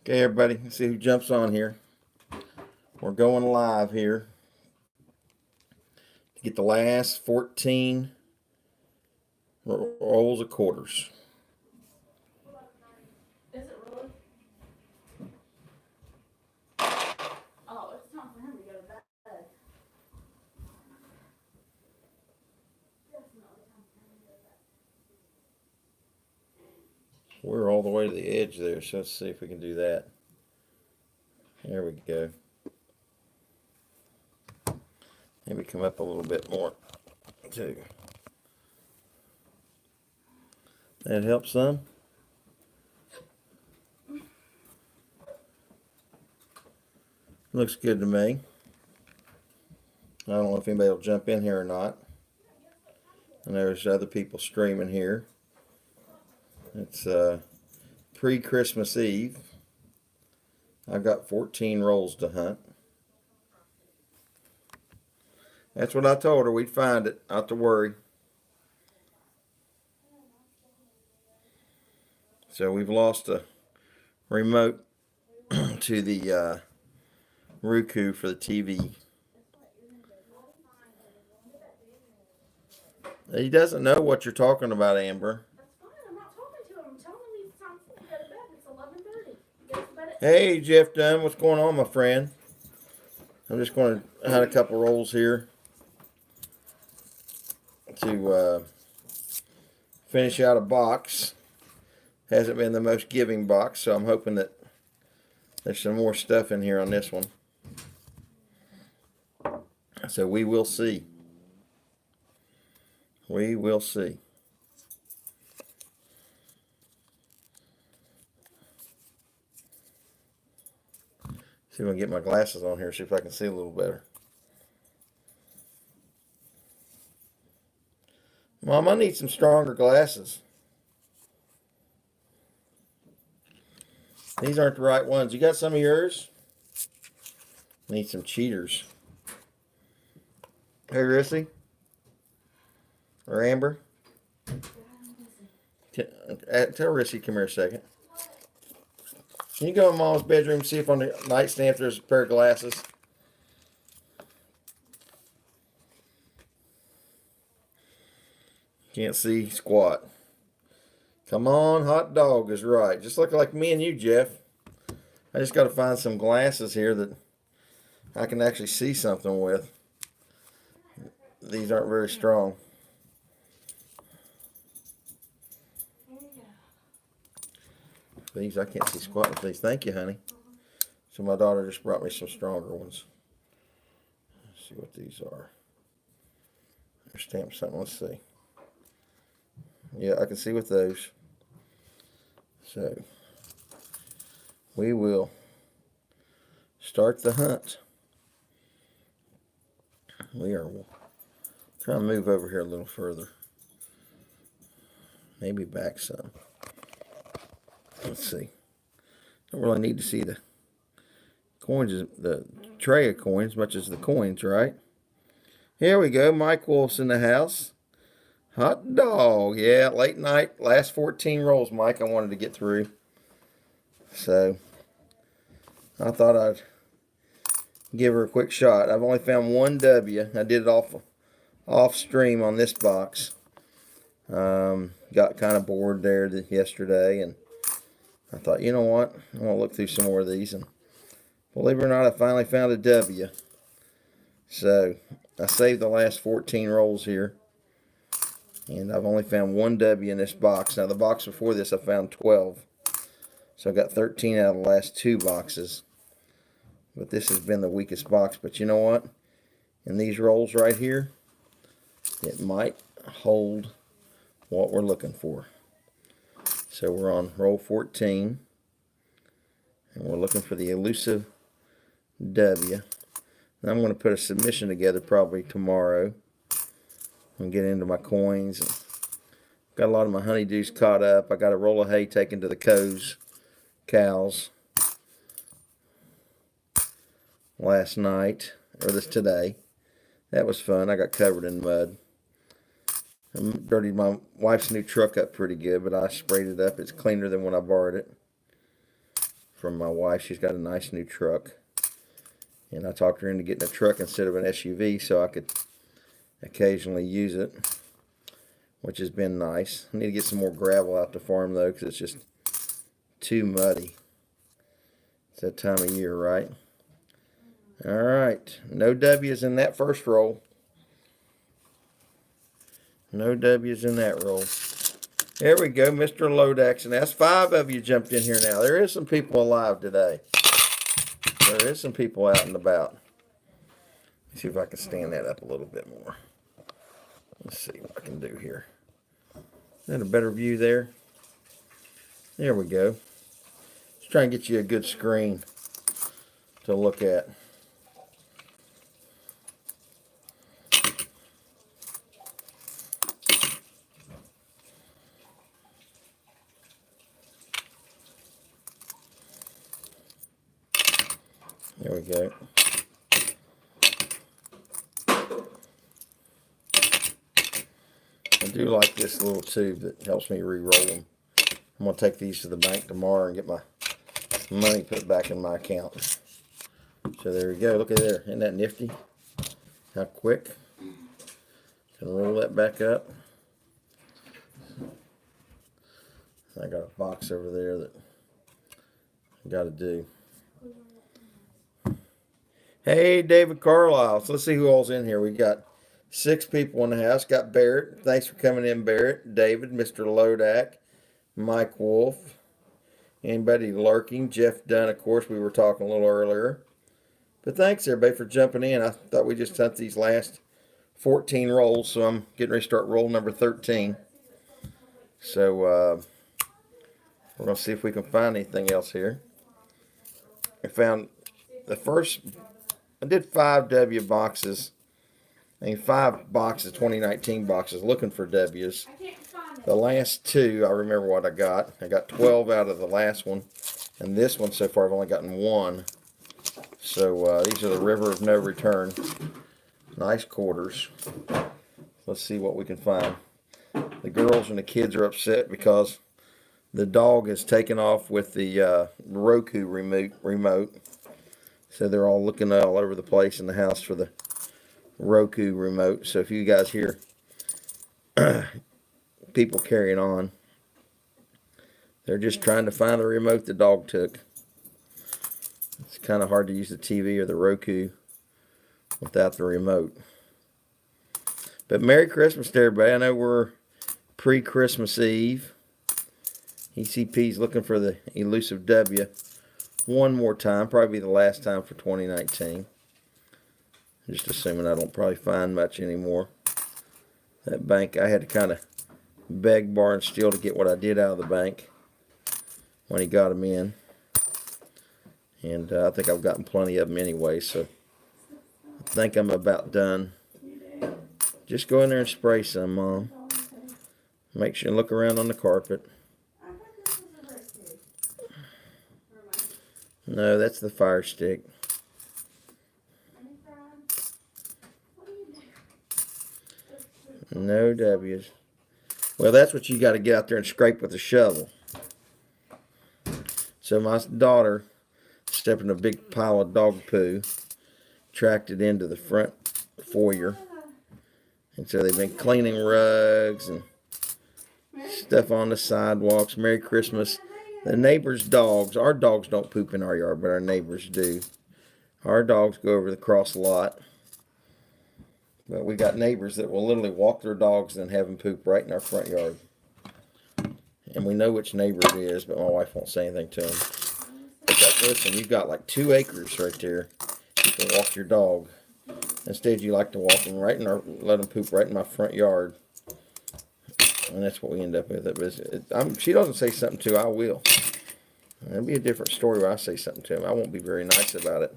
Okay, everybody, let's see who jumps on here. We're going live here to get the last 14 rolls of quarters. Is it really? Oh, it's time for him to go to bed. We're all the way to the edge there, so let's see if we can do that. There we go. Maybe come up a little bit more, too. That helps some. Looks good to me. I don't know if anybody will jump in here or not. And there's other people streaming here. It's pre-Christmas Eve. I've got 14 rolls to hunt. That's what I told her. We'd find it. Not to worry. So we've lost a remote to the Roku for the TV. He doesn't know what you're talking about, Amber. That's fine. I'm not talking to him. I'm telling him it's time for him to go to bed. It's 11:30. He goes to bed at Hey, Jeff Dunn. What's going on, my friend? I'm just going to hunt a couple rolls here to finish out a box. Hasn't been the most giving box, so I'm hoping that there's some more stuff in here on this one. So we will see. We will see. See if I can get my glasses on here, see if I can see a little better. Mom, I need some stronger glasses. These aren't the right ones. You got some of yours? Need some cheaters. Hey, Rissy? Or Amber? Tell Rissy, come here a second. Can you go in Mom's bedroom and see if on the nightstand there's a pair of glasses? Can't see squat. Come on, hot dog is right. Just look like me and you, Jeff. I just got to find some glasses here that I can actually see something with. These aren't very strong. These, I can't see squat with these. Thank you, honey. So my daughter just brought me some stronger ones. Let's see what these are. They're stamped something. Let's see. Yeah, I can see with those. So we will start the hunt. We are trying to move over here a little further. Maybe back some. Let's see. Don't really need to see the coins, the tray of coins, as much as the coins, right? Here we go. Mike Wolf's in the house. Hot dog. Yeah, late night, last 14 rolls, Mike, I wanted to get through. So I thought I'd give her a quick shot. I've only found one W. I did it off stream on this box. Got kind of bored there yesterday, and I thought, you know what? I want to look through some more of these, and believe it or not, I finally found a W. So I saved the last 14 rolls here, and I've only found one W in this box. Now the box before this, I found 12. So I got 13 out of the last two boxes. But this has been the weakest box. But you know what? In these rolls right here, it might hold what we're looking for. So we're on roll 14. And we're looking for the elusive W. And I'm going to put a submission together probably tomorrow. And get into my coins. Got a lot of my honeydews caught up. I got a roll of hay taken to the cows last night, or today. That was fun. I got covered in mud. I dirtied my wife's new truck up pretty good, but I sprayed it up. It's cleaner than when I borrowed it. from my wife. She's got a nice new truck. And I talked her into getting a truck instead of an SUV so I could occasionally use it, which has been nice. I need to get some more gravel out the farm though, because it's just too muddy. It's that time of year, right? Alright, no W's in that first roll. No W's in that roll. There we go, Mr. Lodax. And that's 5 of you jumped in here now. There is some people alive today. There is some people out and about. Let's see if I can stand that up a little bit more. Let's see what I can do here. Is that a better view there? There we go. Let's try and get you a good screen to look at. There we go. I do like this little tube that helps me re-roll them. I'm going to take these to the bank tomorrow and get my money put back in my account. So there we go. Look at there. Isn't that nifty? How quick. Can roll that back up. I got a box over there that I got to do. Hey, David Carlisle. So let's see who all's in here. We got 6 people in the house. Got Barrett. Thanks for coming in, Barrett. David, Mr. Lodak, Mike Wolf. Anybody lurking? Jeff Dunn, of course, we were talking a little earlier. But thanks, everybody, for jumping in. I thought we just hunt these last 14 rolls, so I'm getting ready to start roll number 13. So we're going to see if we can find anything else here. I found the first... I did 5 W boxes. I mean, 5 boxes, 2019 boxes, looking for W's. The last 2, I remember what I got. I got 12 out of the last one. And this one so far, I've only gotten 1. So these are the River of No Return. Nice quarters. Let's see what we can find. The girls and the kids are upset because the dog has taken off with the Roku remote. So they're all looking all over the place in the house for the Roku remote. So if you guys hear people carrying on, they're just trying to find the remote the dog took. It's kind of hard to use the TV or the Roku without the remote. But Merry Christmas to everybody. I know we're pre-Christmas Eve. ECP's looking for the elusive W one more time, probably the last time for 2019. Just assuming I don't probably find much anymore. That bank, I had to kind of beg, borrow, and steal to get what I did out of the bank when he got them in. And I think I've gotten plenty of them anyway, so I think I'm about done. Just go in there and spray some, Mom. Make sure and look around on the carpet. No, that's the fire stick. No W's. Well, that's what you got to get out there and scrape with a shovel. So my daughter stepped in a big pile of dog poo, tracked it into the front foyer. And so they've been cleaning rugs and stuff on the sidewalks. Merry Christmas. The neighbors' dogs, our dogs don't poop in our yard, but our neighbors do. Our dogs go over the cross lot. But we got neighbors that will literally walk their dogs and have them poop right in our front yard. And we know which neighbor it is, but my wife won't say anything to them. But listen, you've got like 2 acres right there. You can walk your dog. Instead, you like to walk them right in our, let them poop right in my front yard. And that's what we end up with. She doesn't say something to, I will. It'll be a different story where I say something to him. I won't be very nice about it.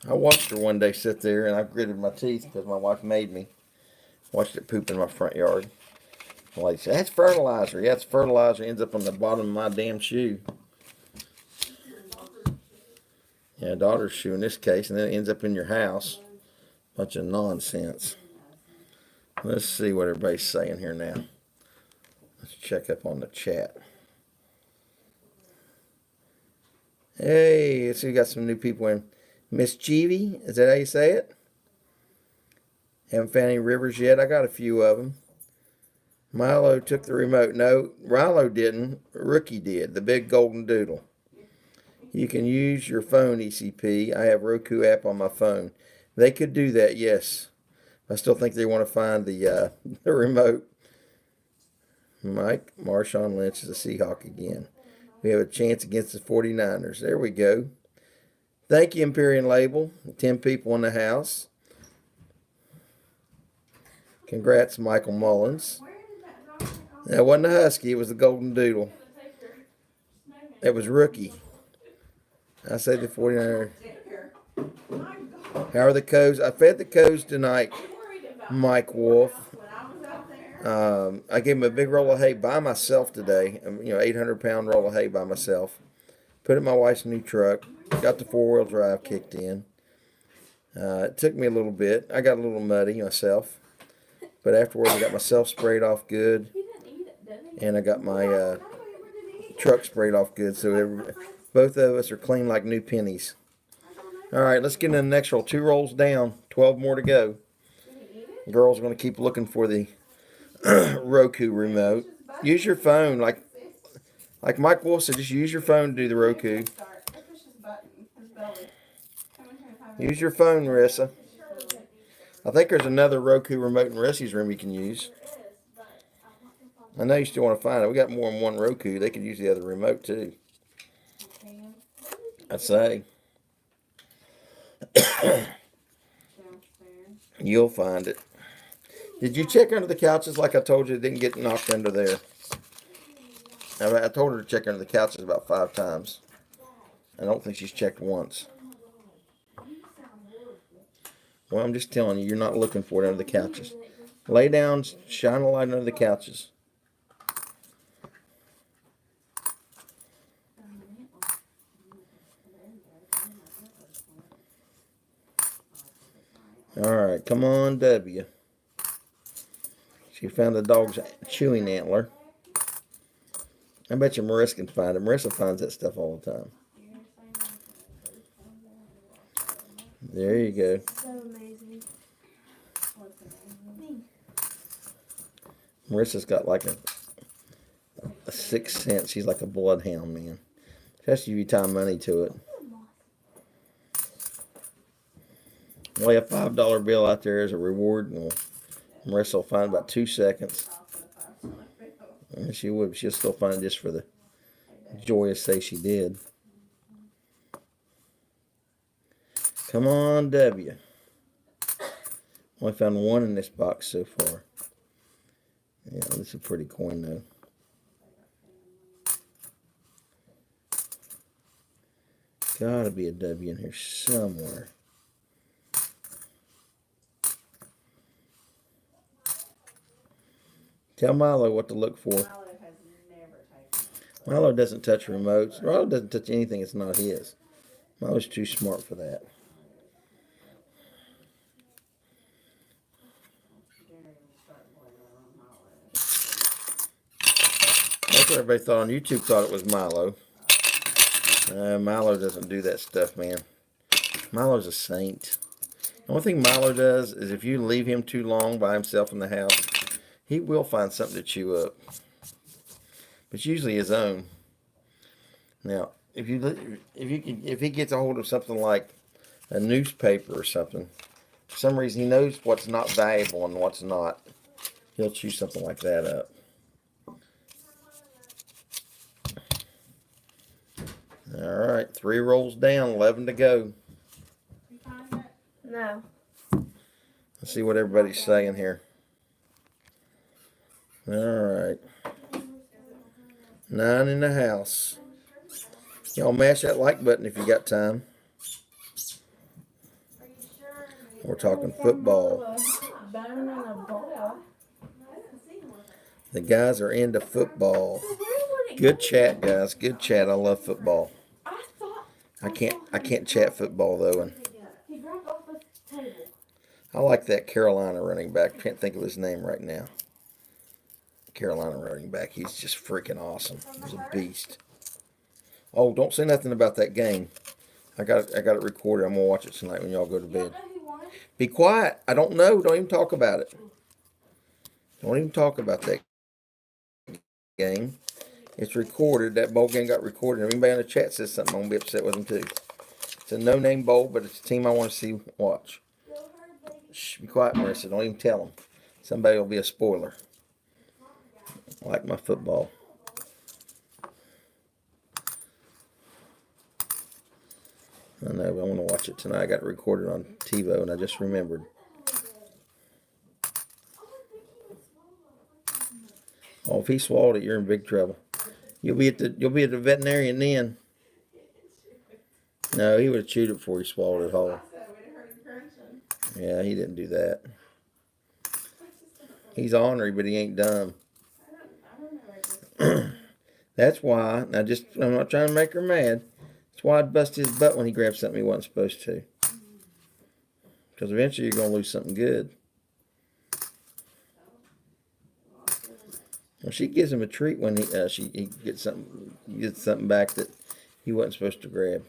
I watched her one day sit there, and I gritted my teeth because my wife made me. Watched it poop in my front yard. The lady said, that's fertilizer. Yeah, it's fertilizer. It ends up on the bottom of my damn shoe. Yeah, daughter's shoe in this case, and then it ends up in your house. Bunch of nonsense. Let's see what everybody's saying here now. Let's check up on the chat. Hey, let's see, we got some new people in. Miss Cheevy, is that how you say it? Haven't found any rivers yet. I got a few of them. Milo took the remote. No, Rilo didn't. Rookie did. The big golden doodle. You can use your phone, ECP. I have Roku app on my phone. They could do that, yes. I still think they want to find the the remote. Mike Marshawn Lynch is a Seahawk again. We have a chance against the 49ers. There we go. Thank you, Empyrean Label. 10 people in the house. Congrats, Michael Mullins. That wasn't a Husky. It was the Golden Doodle. It was Rookie. I said the 49ers. How are the cows? I fed the cows tonight, Mike Wolf. I gave him a big roll of hay by myself today. 800-pound roll of hay by myself. Put it in my wife's new truck. Got the four-wheel drive kicked in. It took me a little bit. I got a little muddy myself. But afterwards, I got myself sprayed off good. And I got my truck sprayed off good. So both of us are clean like new pennies. All right, let's get in the next roll. 2 rolls down. 12 more to go. Girls are going to keep looking for the Roku remote. Use your phone. Like Mike Wolf said, just use your phone to do the Roku. Use your phone, Marissa. I think there's another Roku remote in Rusty's room you can use. I know you still want to find it. We got more than one Roku. They could use the other remote too. I'd say. You'll find it. Did you check under the couches like I told you? It didn't get knocked under there. I told her to check under the couches about 5 times. I don't think she's checked once. Well, I'm just telling you, you're not looking for it under the couches. Lay down, shine a light under the couches. All right, come on, W. She found the dog's chewing antler. I bet you Marissa can find it. Marissa finds that stuff all the time. There you go. So amazing. Marissa's got like a 6th sense. She's like a bloodhound, man. Especially if you tie money to it. Lay a $5 bill out there as a reward, and Marissa will find about 2 seconds. And she'll still find it just for the joy to say she did. Come on, W. Only found 1 in this box so far. Yeah, this is a pretty coin though. Gotta be a W in here somewhere. Tell Milo what to look for. Milo doesn't touch remotes. Milo doesn't touch anything that's not his. Milo's too smart for that. That's what everybody thought on YouTube, thought it was Milo. Milo doesn't do that stuff, man. Milo's a saint. The only thing Milo does is if you leave him too long by himself in the house, he will find something to chew up. But it's usually his own. Now, if he gets a hold of something like a newspaper or something, for some reason he knows what's not valuable and what's not, he'll chew something like that up. All right, 3 rolls down, 11 to go. No. Let's see what everybody's saying here. All right. 9 in the house. Y'all mash that like button if you got time. We're talking football. The guys are into football. Good chat, guys. Good chat. I love football. I can't chat football though, and I like that Carolina running back. Can't think of his name right now. Carolina running back. He's just freaking awesome. He's a beast. Oh, don't say nothing about that game. I got it recorded. I'm gonna watch it tonight when y'all go to You bed. don't know who won? Be quiet. I don't know. Don't even talk about it. Don't even talk about that game. It's recorded. That bowl game got recorded. If anybody in the chat says something, I'm gonna be upset with them too. It's a no-name bowl, but it's a team I want to see watch. Shh, be quiet, Marissa. Don't even tell them. Somebody will be a spoiler. Like my football. I know, but I want to watch it tonight. I got it recorded on TiVo, and I just remembered. Oh, if he swallowed it, you're in big trouble. You'll be at the veterinarian then. No, he would have chewed it before he swallowed it whole. Yeah, he didn't do that. He's ornery, but he ain't dumb. That's why. Now, I'm not trying to make her mad. That's why I'd bust his butt when he grabbed something he wasn't supposed to. Because eventually you're gonna lose something good. Well, she gives him a treat when he gets something back that he wasn't supposed to grab.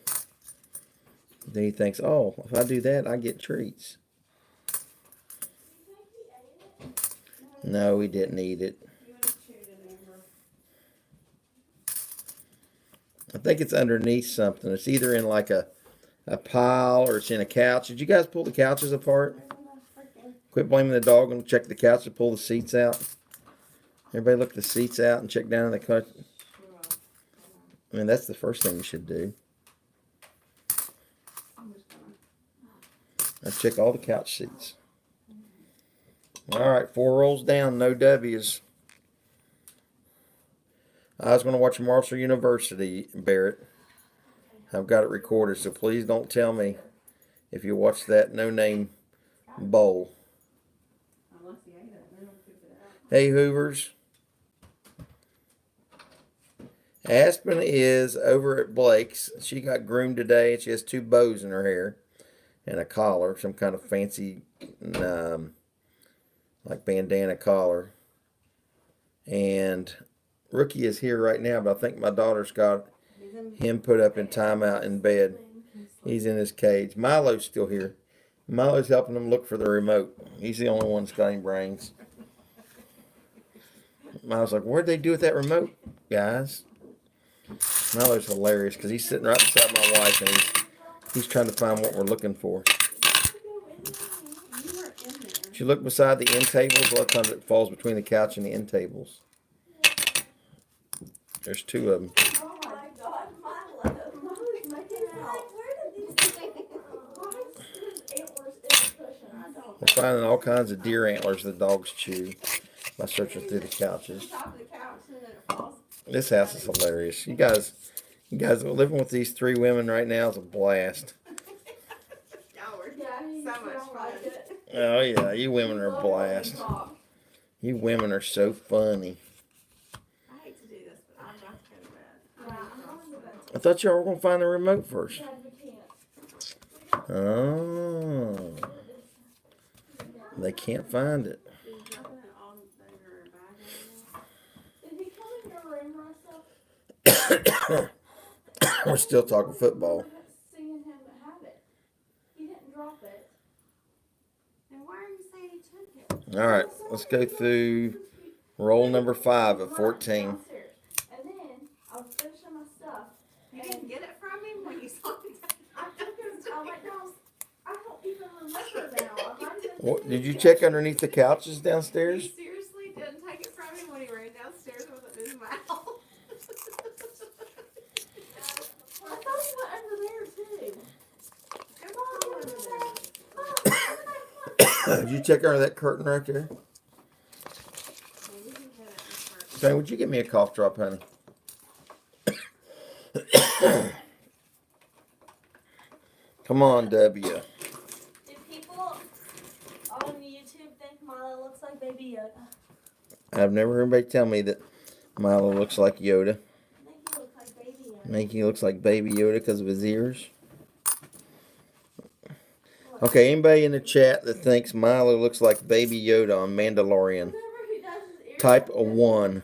Then he thinks, oh, if I do that, I get treats. No, he didn't eat it. I think it's underneath something. It's either in like a pile or it's in a couch. Did you guys pull the couches apart? Quit blaming the dog and check the couch to pull the seats out. Everybody look the seats out and check down in the couch. I mean, that's the first thing you should do. I check all the couch seats. All right, 4 rolls down, no W's. I was going to watch Marshall University, Barrett. I've got it recorded, so please don't tell me if you watch that no-name bowl. Hey, Hoovers. Aspen is over at Blake's. She got groomed today, and she has 2 bows in her hair and a collar, some kind of fancy, like bandana collar. And Rookie is here right now, but I think my daughter's got him put up in timeout in bed. He's in his cage. Milo's still here. Milo's helping them look for the remote. He's the only one that's got any brains. Milo's like, what'd they do with that remote, guys? Milo's hilarious because he's sitting right beside my wife and he's trying to find what we're looking for. If you look beside the end tables, a lot of times it falls between the couch and the end tables. There's 2 of them. Oh my God, Milo. Milo's making out. Where did these antlers in the cushion? We're finding all kinds of deer antlers the dogs chew by searching through the couches. This house is hilarious. You guys living with these 3 women right now is a blast. So much fun. Oh yeah, you women are a blast. You women are so funny. I hate to do this, but I'm about to go to bed. I thought y'all were gonna find the remote first. Dad, we can't. Oh, they can't find it. Did he come in your room, Marissa? We're still talking football. Seeing him have it. He didn't drop it. And why are you saying he took it? All right, let's go through roll number 5 of 14. Downstairs. And then I was finishing my stuff. You didn't get it from him when you saw me take it? I took him. I went down. I don't even remember now. I might have been What, did you check underneath the couches You downstairs? seriously didn't take it from him when he ran downstairs with it in his mouth? I thought he went under there too. Come on, over there. Did you check under that curtain right there? Maybe he hid it in the first. Jane, would you give me a cough drop, honey? Come on, W. Do people on YouTube think Milo looks like Baby Yoda? I've never heard anybody tell me that Milo looks like Yoda. I think he looks like Baby Yoda. Make he looks like Baby Yoda because of his ears. Okay, anybody in the chat that thinks Milo looks like Baby Yoda on Mandalorian, Whenever he does his ears type a like this, 1.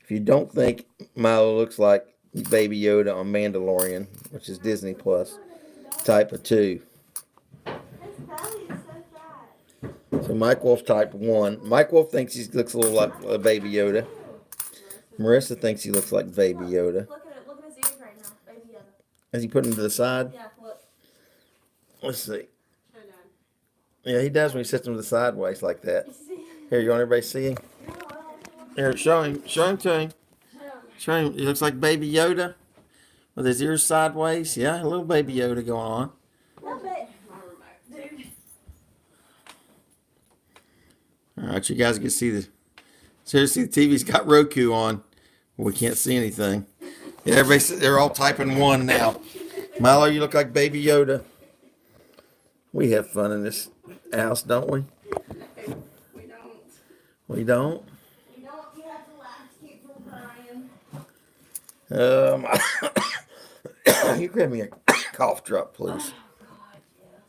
If you don't think Milo looks like Baby Yoda on Mandalorian, which is Disney Plus, type of 2. His belly is so fat. So Mike Wolf's type 1. Mike Wolf thinks he looks a little like Baby Yoda. Marissa thinks he looks like Baby Yoda. Look at it. Look at his ears right now. Baby Yoda. Has he put him to the side? Yeah, look. Let's see. Yeah, he does when he sits him to the sideways like that. You see? Here, you want everybody to see him? Here, show him. Show him to him. Show him. He looks like Baby Yoda with his ears sideways. Yeah, a little Baby Yoda going on. Love it. Dude. All right, you guys can see the. Seriously, the TV's got Roku on. We can't see anything. Yeah, they're all typing 1 now. Milo, you look like Baby Yoda. We have fun in this house, don't we? We don't. We don't? We don't. You have to laugh to keep from crying. You grab me a cough drop, please. Oh, God, yes.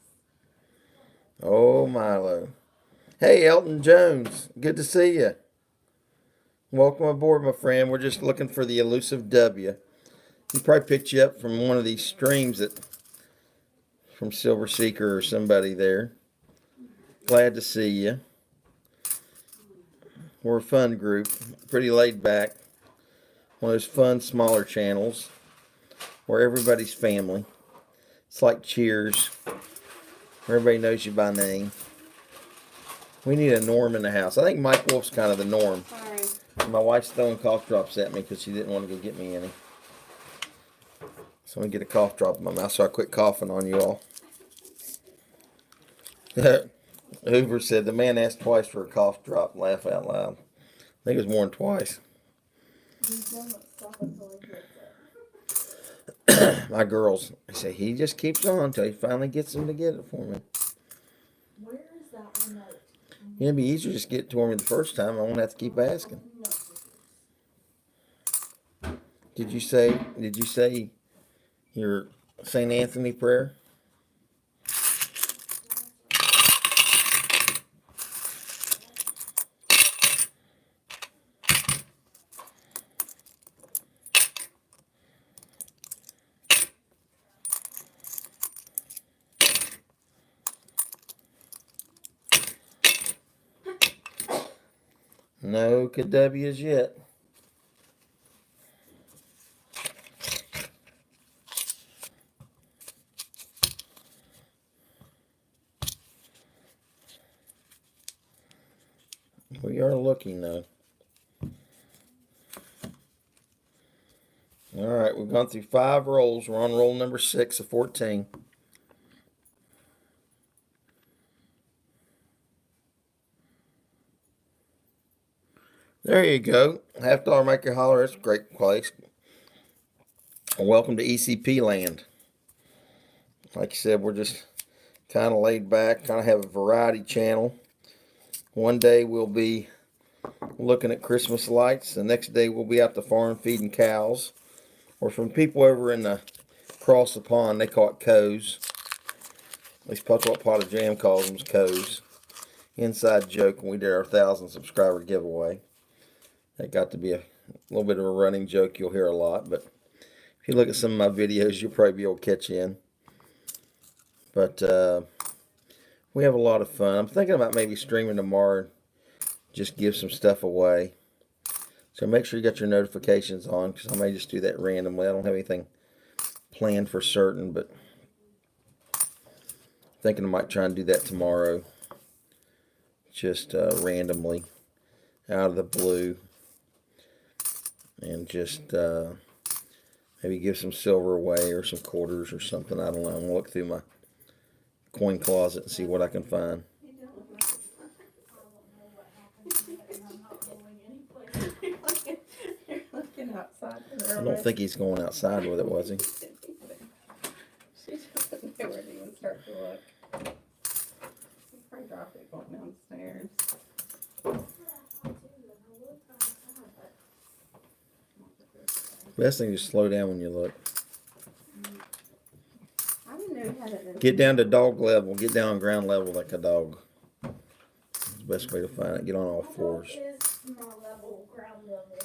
Oh, Milo. Hey, Elton Jones. Good to see you. Welcome aboard, my friend. We're just looking for the elusive W. He probably picked you up from one of these streams from Silver Seeker or somebody there. Glad to see you. We're a fun group. Pretty laid back. One of those fun, smaller channels where everybody's family. It's like Cheers. Everybody knows you by name. We need a norm in the house. I think Mike Wolf's kind of the norm. Sorry. My wife's throwing cough drops at me because she didn't want to go get me any. So I'm going to get a cough drop in my mouth so I quit coughing on you all. Hoover said the man asked twice for a cough drop. Laugh out loud. I think it was more than twice. My girls, I say, he just keeps on until he finally gets them to get it for me. Where is that remote? It'd be easier to just get it to me the first time. I won't have to keep asking. Did you say your St. Anthony prayer? No W's yet. We are looking though. All right, we've gone through 5 rolls. We're on roll number 6 of 14. There you go. $50 Make Your Holler. That's a great place. Welcome to ECP land. Like you said, we're just kind of laid back, kind of have a variety channel. One day we'll be looking at Christmas lights. The next day we'll be out the farm feeding cows. Or from people over in the across the pond, they call it cows. At least that's what Pot of Jam calls them, is cows. Inside joke when we did our 1,000 subscriber giveaway. That got to be a little bit of a running joke you'll hear a lot. But if you look at some of my videos, you'll probably be able to catch in. But we have a lot of fun. I'm thinking about maybe streaming tomorrow. Just give some stuff away. So make sure you got your notifications on, because I may just do that randomly. I don't have anything planned for certain, but thinking I might try and do that tomorrow. Just randomly, out of the blue. And just maybe give some silver away or some quarters or something. I don't know. I'm going to look through my coin closet and see what I can find. You're looking outside. I don't think he's going outside with it, was he? She doesn't know where to even start to look. You probably dropped it going downstairs. Best thing is slow down when you look. I didn't know you had it in. Get down to dog level. Get down ground level like a dog. That's the best way to find it. Get on all fours. Is my level, ground level.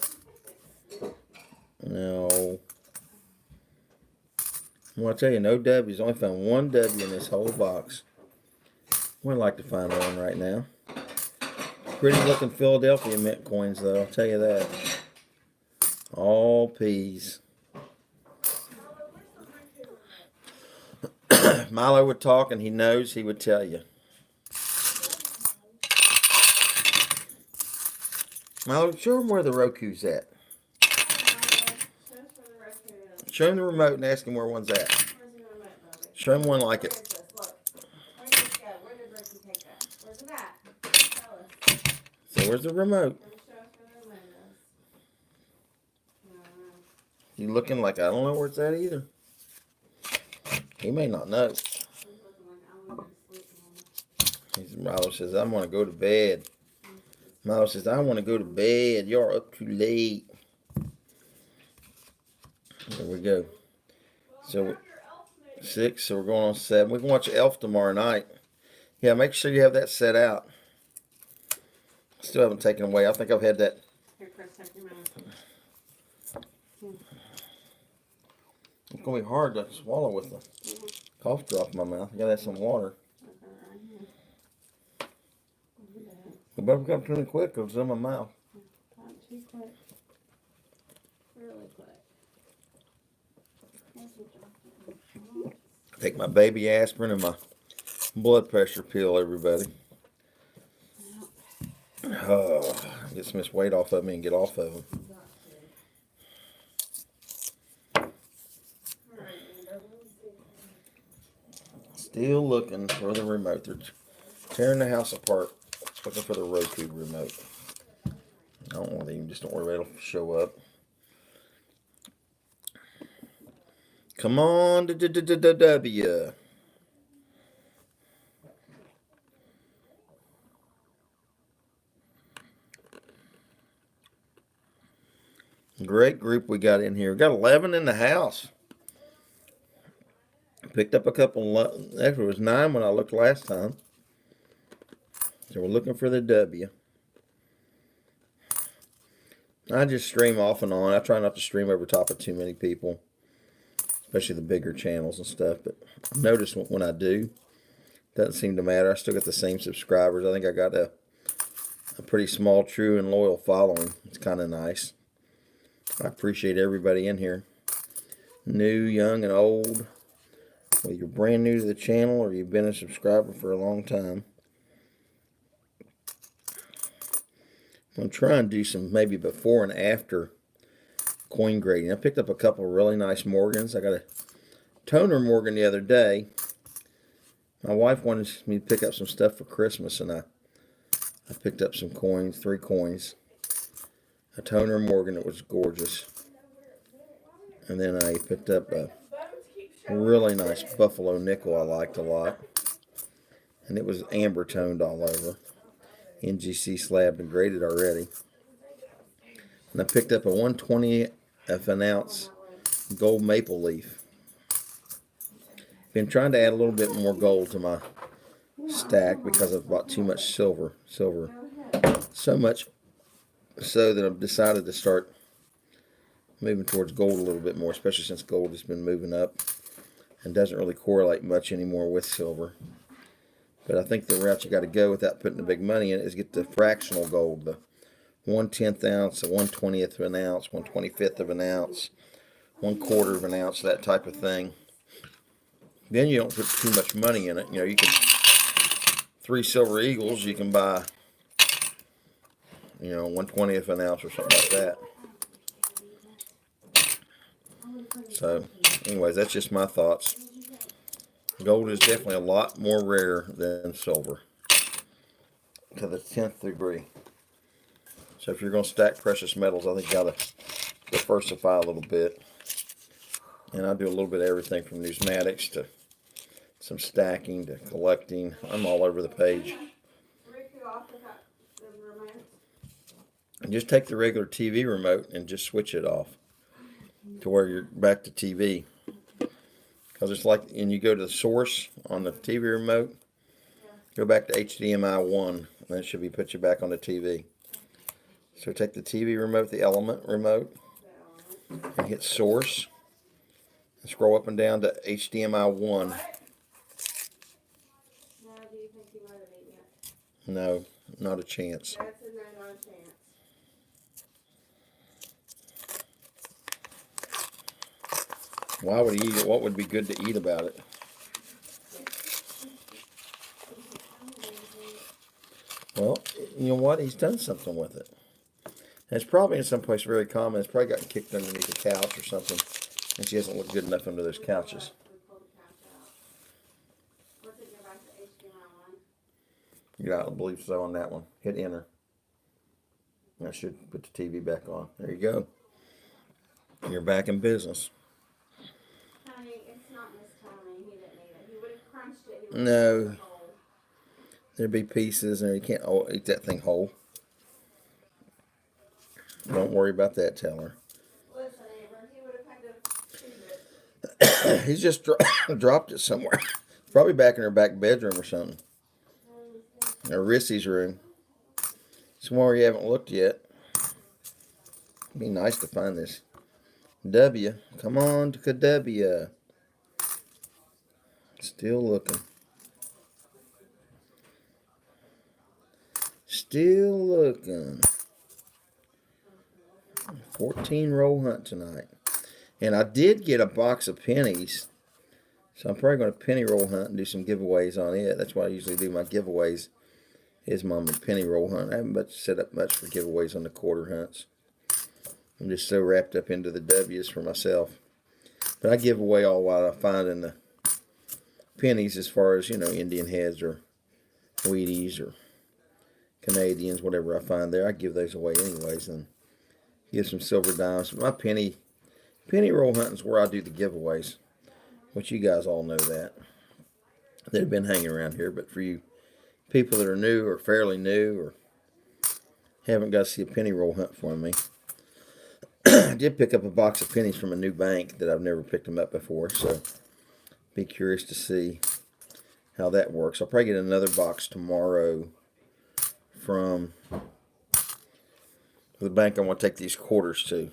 No. Well, I tell you, no W's. Only found one W in this whole box. We'd like to find one right now. Pretty looking Philadelphia mint coins, though. I'll tell you that. All P's. If Milo would talk and he knows, he would tell you. Milo, show him where the Roku's at. Show him the remote and ask him where one's at. Where's the remote, Bobby? Show him one like Where's it. this? Look. Where did this go? Where did Ricky take that? Where's it at? Tell us. So where's the remote? Show us where the remote is. You looking like I don't know where it's at either. He may not know. He's looking like I want to go to sleep, Mama. Milo says, I want to go to bed. Milo says, I want to go to bed. You're up too late. There we go. So 6, so we're going on 7. We can watch Elf tomorrow night. Yeah, make sure you have that set out. Still haven't taken away. I think I've had that. Here, Chris, take your mouth. It's going to be hard to swallow with the cough drop in my mouth. I got to have some water. Okay, right here. The bubble got pretty quick because it's in my mouth. Not too quick. Really quick. Take my baby aspirin and my blood pressure pill, everybody. Get some of this weight off of me and get off of them. Still looking for the remote. They're tearing the house apart. Looking for the Roku remote. I don't want to even, just don't worry about it. It'll show up. Come on, W. Great group we got in here. We got 11 in the house. Picked up a couple. Actually, it was 9 when I looked last time. So we're looking for the W. I just stream off and on. I try not to stream over top of too many people, especially the bigger channels and stuff. But I notice when I do, it doesn't seem to matter. I still got the same subscribers. I think I got a pretty small, true, and loyal following. It's kind of nice. I appreciate everybody in here. New, young, and old. Whether you're brand new to the channel or you've been a subscriber for a long time. I'm trying to do some maybe before and after coin grading. I picked up a couple of really nice Morgans. I got a toner Morgan the other day. My wife wanted me to pick up some stuff for Christmas, and I picked up some coins, 3 coins. A toner Morgan that was gorgeous. And then I picked up a really nice buffalo nickel I liked a lot. And it was amber toned all over. NGC slabbed and graded already. And I picked up a 1/20th of an ounce gold maple leaf. Been trying to add a little bit more gold to my stack because I've bought too much silver. So much so that I've decided to start moving towards gold a little bit more, especially since gold has been moving up and doesn't really correlate much anymore with silver. But I think the route you got to go without putting the big money in it is get the fractional gold, the 1/10th ounce, a 1/20th of an ounce, 1/25th of an ounce, 1/4 of an ounce, that type of thing. Then you don't put too much money in it. You know, you can 3 silver eagles, you can buy, you know, 1/20th of an ounce or something like that. So, anyways, that's just my thoughts. Gold is definitely a lot more rare than silver, to the 10th degree. So if you're going to stack precious metals, I think you got to diversify a little bit. And I do a little bit of everything from numismatics to some stacking to collecting. I'm all over the page. And just take the regular TV remote and just switch it off to where you're back to TV. Because it's like, and you go to the source on the TV remote, go back to HDMI 1, and that should put you back on the TV. So take the TV remote, the element remote, and hit source. And scroll up and down to HDMI 1. Now, do you think you might have eaten it? No, not a chance. That's a no, not a chance. Why would he eat it? What would be good to eat about it? Well, you know what? He's done something with it. And it's probably in some place very common. It's probably gotten kicked underneath the couch or something. And she hasn't looked good enough under those couches. We pulled the couch out. What's it go back to HDMI 1? Yeah, I believe so on that one. Hit enter. I should put the TV back on. There you go. You're back in business. Honey, it's not Miss Tony. He didn't eat it. He would have crunched it. He would No. have it whole. There'd be pieces, and you can't eat that thing whole. Don't worry about that, tell her. Listen, Amber, he would have had to chew it. He's just dropped it somewhere. Probably back in her back bedroom or something. Or Rissy's room. Somewhere you haven't looked yet. It'd be nice to find this. W. Come on to W. Still looking. Still looking. 14 roll hunt tonight. And I did get a box of pennies. So I'm probably going to penny roll hunt and do some giveaways on it. That's why I usually do my giveaways. Is my penny roll hunt. I haven't set up much for giveaways on the quarter hunts. I'm just so wrapped up into the W's for myself. But I give away all what I find in the pennies as far as, you know, Indian heads or Wheaties or Canadians, whatever I find there. I give those away anyways and give some silver dimes. My penny roll hunting is where I do the giveaways, which you guys all know that have been hanging around here. But for you people that are new or fairly new or haven't got to see a penny roll hunt from me, I did pick up a box of pennies from a new bank that I've never picked them up before, so be curious to see how that works. I'll probably get another box tomorrow from the bank I want to take these quarters to.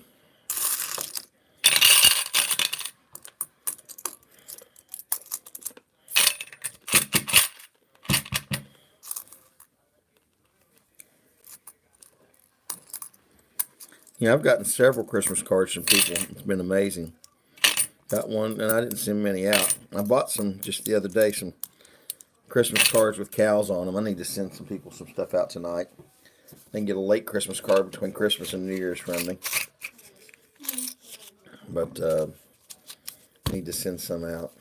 Yeah, I've gotten several Christmas cards from people. It's been amazing. Got one, and I didn't send many out. I bought some just the other day, some Christmas cards with cows on them. I need to send some people some stuff out tonight. They can get a late Christmas card between Christmas and New Year's from me. But need to send some out.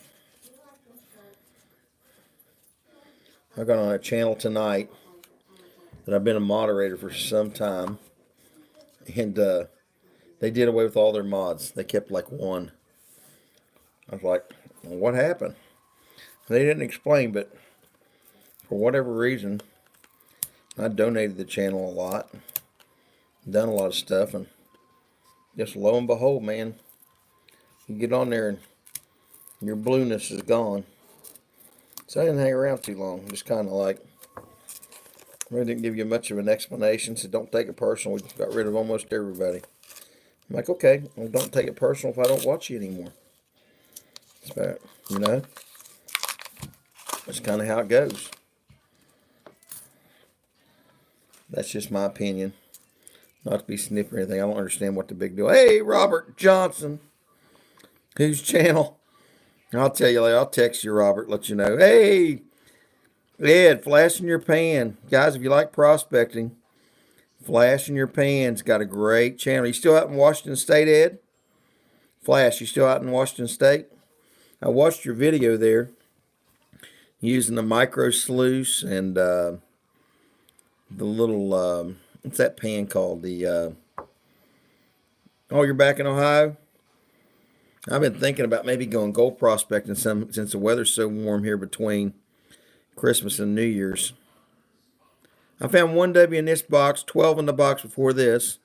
I got on a channel tonight that I've been a moderator for some time. And they did away with all their mods. They kept like one. I was like, well, what happened? They didn't explain, but for whatever reason, I donated the channel a lot, done a lot of stuff, and just lo and behold, man, you get on there and your blueness is gone. So I didn't hang around too long. Just kind of like, really didn't give you much of an explanation, so don't take it personal. We got rid of almost everybody. I'm like, okay, well, don't take it personal if I don't watch you anymore. But, you know, that's kind of how it goes. That's just my opinion. Not to be snippy or anything. I don't understand what the big deal. Hey, Robert Johnson. Whose channel? I'll tell you later. I'll text you, Robert, let you know. Hey, Ed, Flash in Your Pan. Guys, if you like prospecting, Flash in Your Pan's got a great channel. You still out in Washington State, Ed? Flash, you still out in Washington State? I watched your video there using the micro sluice and the little, what's that pan called? The, oh, you're back in Ohio? I've been thinking about maybe going gold prospecting since the weather's so warm here between Christmas and New Year's. I found 1 W in this box, 12 in the box before this.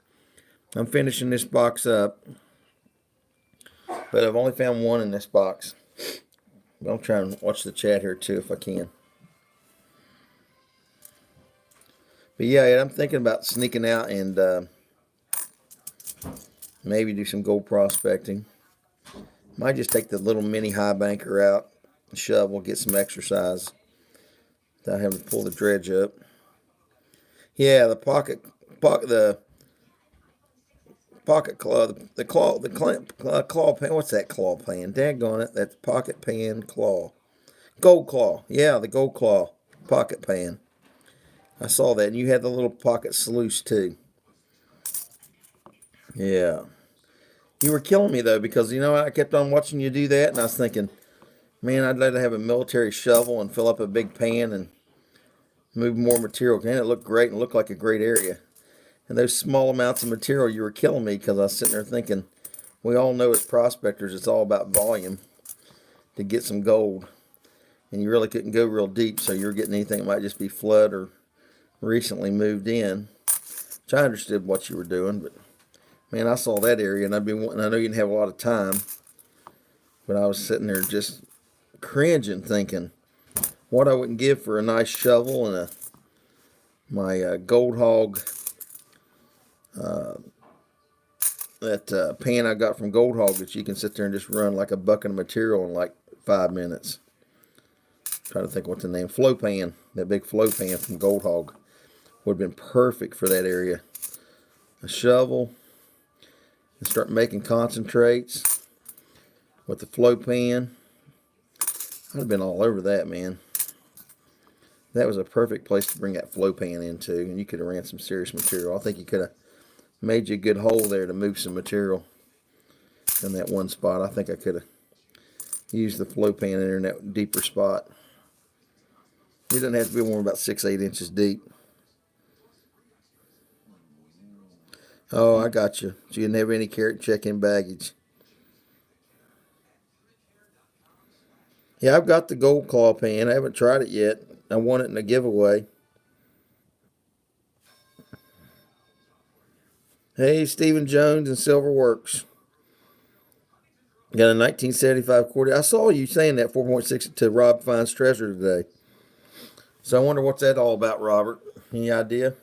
I'm finishing this box up. But I've only found 1 in this box. But I'll try and watch the chat here too if I can. But yeah, I'm thinking about sneaking out and Maybe do some gold prospecting. Might just take the little mini high banker out, shovel, get some exercise without having to pull the dredge up. Yeah, the pocket claw, the claw pan. What's that claw pan? Daggone it, that's pocket pan claw. Gold claw. Yeah, the gold claw pocket pan. I saw that, and you had the little pocket sluice too. Yeah. You were killing me though, because you know I kept on watching you do that, and I was thinking, man, I'd like to have a military shovel and fill up a big pan and move more material. And it looked great and looked like a great area. And those small amounts of material, you were killing me, because I was sitting there thinking, we all know as prospectors it's all about volume to get some gold. And you really couldn't go real deep, so you're getting anything that might just be flood or recently moved in. Which I understood what you were doing, but man, I saw that area, and I've been wanting. I know you didn't have a lot of time, but I was sitting there just cringing, thinking what I wouldn't give for a nice shovel and my Gold Hog, that pan I got from Gold Hog that you can sit there and just run like a bucket of material in like 5 minutes. Trying to think what's the name. Flow pan. That big flow pan from Gold Hog would have been perfect for that area. A shovel and start making concentrates with the flow pan. I'd have been all over that, man. That was a perfect place to bring that flow pan into, and you could have ran some serious material. I think you could have made you a good hole there to move some material in that one spot. I think I could have used the flow pan in there in that deeper spot. It doesn't have to be more than about 6-8 inches deep. Oh, I got you. So you didn't have any carrot check-in baggage. Yeah, I've got the gold claw pan. I haven't tried it yet. I won it in a giveaway. Hey, Stephen Jones and Silver Works. Got a 1975 quarter. I saw you saying that 4.6 to Rob Fine's Treasure today. So I wonder what's that all about, Robert. Any idea?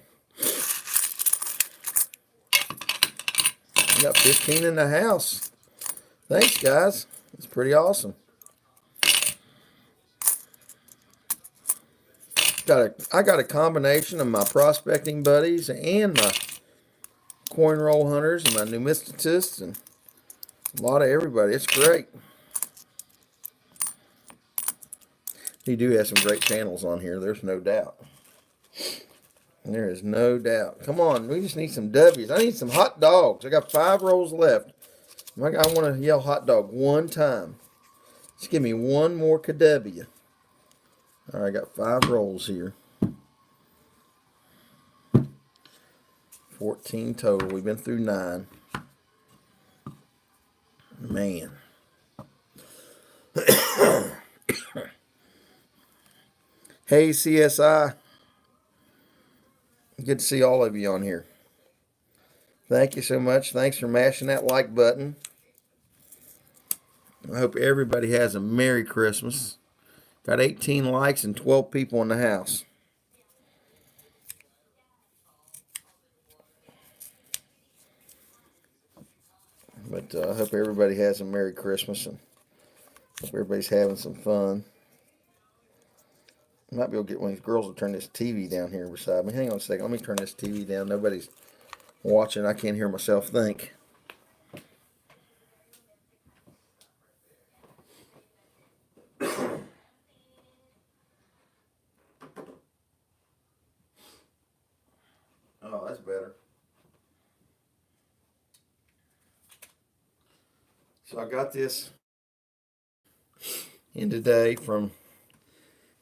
I got 15 in the house. Thanks, guys. It's pretty awesome. I got a combination of my prospecting buddies and my coin roll hunters and my numismatists and a lot of everybody. It's great. You do have some great channels on here. There's no doubt. There is no doubt. Come on, we just need some W's. I need some hot dogs. I got 5 rolls left. I want to yell hot dog one time. Just give me one more KW. All right, I got 5 rolls here. 14 total. We've been through 9. Man. Hey, CSI. Good to see all of you on here. Thank you so much. Thanks for mashing that like button. I hope everybody has a Merry Christmas. Got 18 likes and 12 people in the house. But I hope everybody has a Merry Christmas and hope everybody's having some fun. I might be able to get one of these girls to turn this TV down here beside me. Hang on a second. Let me turn this TV down. Nobody's watching. I can't hear myself think. Oh, that's better. So I got this in today from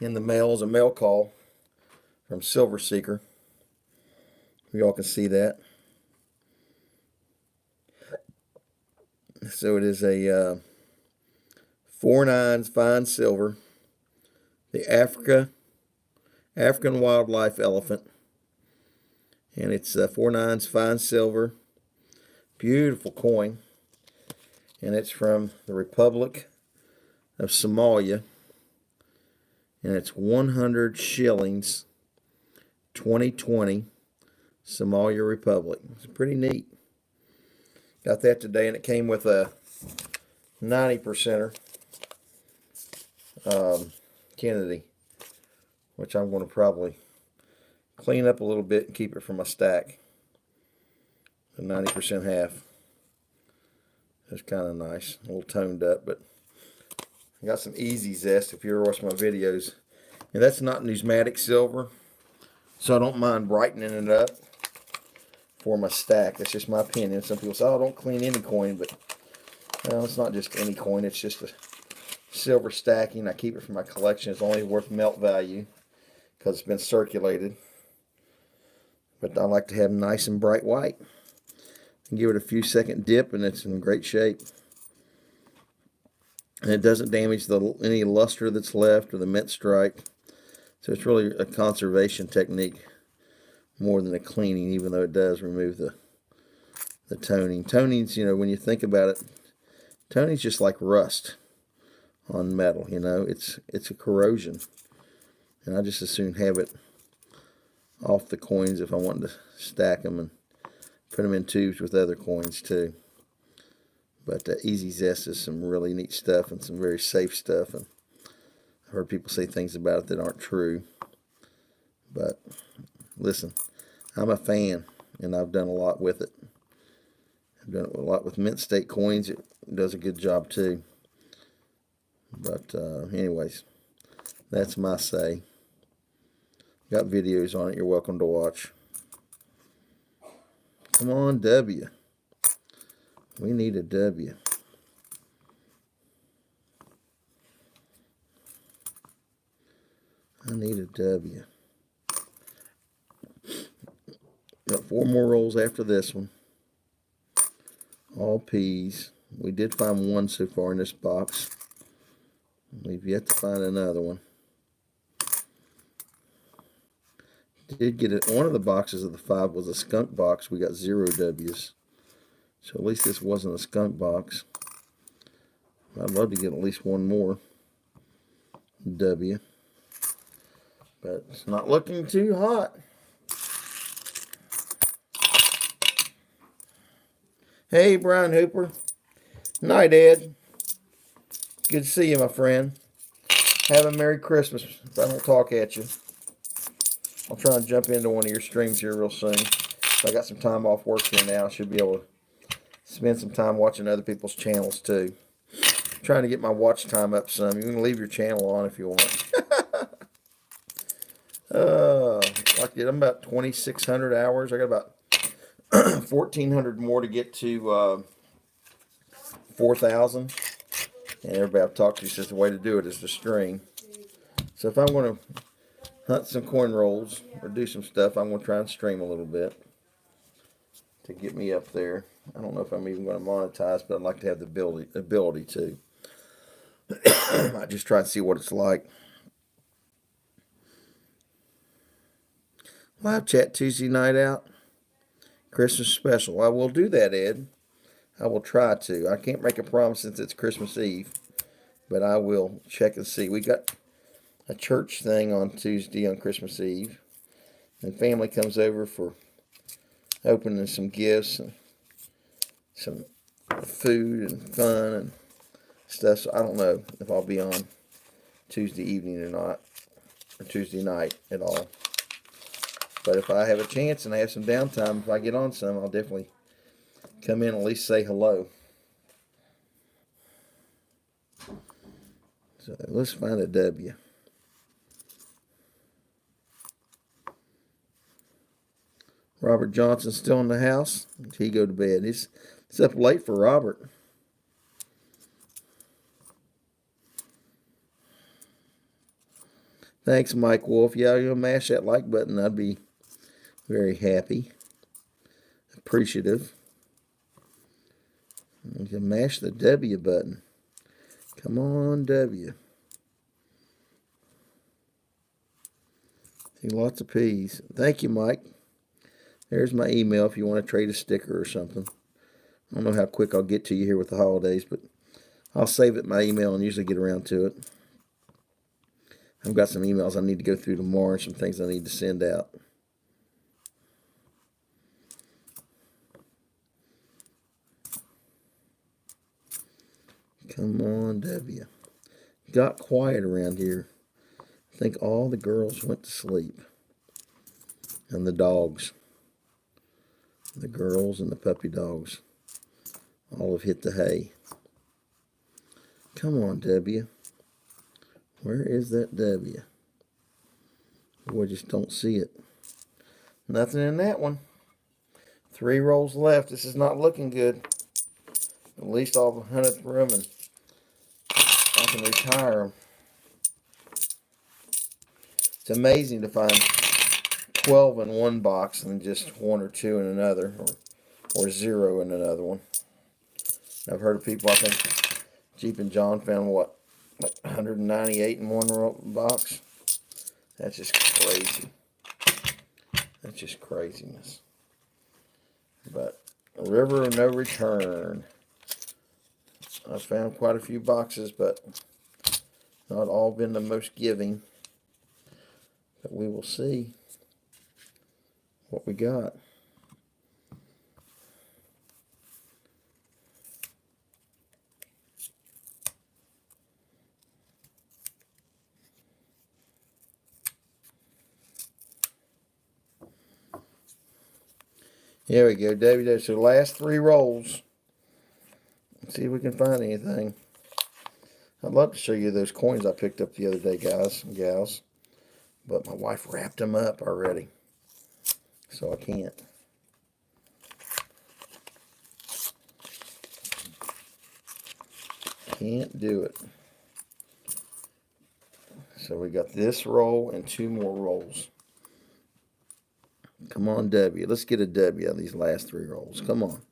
in the mail as a mail call from Silver Seeker. You all can see that. So it is a 4/9 fine silver, the African wildlife elephant, and it's 4/9 fine silver, beautiful coin, and it's from the Republic of Somalia, and it's 100 shillings, 2020, Somalia Republic. It's pretty neat. Got that today, and it came with a 90%er Kennedy, which I'm going to probably clean up a little bit and keep it for my stack. The 90% half. It's kind of nice, a little toned up, but I got some Easy Zest if you ever watch my videos. And that's not numismatic silver, so I don't mind brightening it up for my stack. That's just my opinion. Some people say, oh, don't clean any coin, but well, it's not just any coin. It's just a silver stacking. I keep it for my collection. It's only worth melt value because it's been circulated. But I like to have nice and bright white. And give it a few second dip, and it's in great shape. And it doesn't damage any luster that's left or the mint stripe. So it's really a conservation technique more than a cleaning, even though it does remove the toning. Toning's, you know, when you think about it, toning's just like rust on metal, you know. It's a corrosion. And I just as soon have it off the coins if I wanted to stack them and put them in tubes with other coins too. But Easy Zest is some really neat stuff and some very safe stuff. And I've heard people say things about it that aren't true. But listen, I'm a fan, and I've done a lot with it. I've done a lot with mint state coins. It does a good job too. But anyways, that's my say. Got videos on it. You're welcome to watch. Come on, W. We need a W. I need a W. Got 4 more rolls after this one. All P's. We did find one so far in this box. We've yet to find another one. Did get it. One of the boxes of the 5 was a skunk box. We got 0 W's. So at least this wasn't a skunk box. I'd love to get at least one more W. But it's not looking too hot. Hey, Brian Hooper. Night, Ed. Good to see you, my friend. Have a Merry Christmas if I don't talk at you. I'll try and jump into one of your streams here real soon. I got some time off work here now. I should be able to spend some time watching other people's channels too. I'm trying to get my watch time up some. You can leave your channel on if you want. I'm about 2,600 hours. I got about 1,400 more to get to 4,000. And everybody I've talked to says the way to do it is to stream. So if I'm going to hunt some coin rolls or do some stuff, I'm going to try and stream a little bit to get me up there. I don't know if I'm even going to monetize, but I'd like to have the ability to. I just try and see what it's like. Live chat Tuesday night out. Christmas special. I will do that, Ed. I will try to. I can't make a promise since it's Christmas Eve, but I will check and see. We got a church thing on Tuesday on Christmas Eve, and family comes over for opening some gifts and some food and fun and stuff. So I don't know if I'll be on Tuesday evening or not, or Tuesday night at all. But if I have a chance and I have some downtime, if I get on some, I'll definitely come in and at least say hello. So let's find a W. Robert Johnson's still in the house. He go to bed. It's up late for Robert. Thanks, Mike Wolf. Yeah, you'll mash that like button. I'd be very happy. Appreciative. You can mash the W button. Come on, W. See, lots of P's. Thank you, Mike. There's my email if you want to trade a sticker or something. I don't know how quick I'll get to you here with the holidays, but I'll save it in my email and usually get around to it. I've got some emails I need to go through tomorrow and some things I need to send out. Come on, W. Got quiet around here. I think all the girls went to sleep. And the dogs. The girls and the puppy dogs all have hit the hay. Come on, W. Where is that W? Boy, just don't see it. Nothing in that one. 3 rolls left. This is not looking good. At least I'll hunt it for them and I can retire them. It's amazing to find 12 in one box and just 1 or 2 in another, or 0 in another one. I've heard of people, I think Jeep and John found what, like 198 in one box. That's just crazy. That's just craziness. But a river of no return. I found quite a few boxes, but not all been the most giving. But we will see what we got. Here we go, W. So the last 3 rolls. Let's see if we can find anything. I'd love to show you those coins I picked up the other day, guys and gals. But my wife wrapped them up already. So I can't. Can't do it. So we got this roll and 2 more rolls. Come on, W. Let's get a W out of these last 3 rolls. Come on.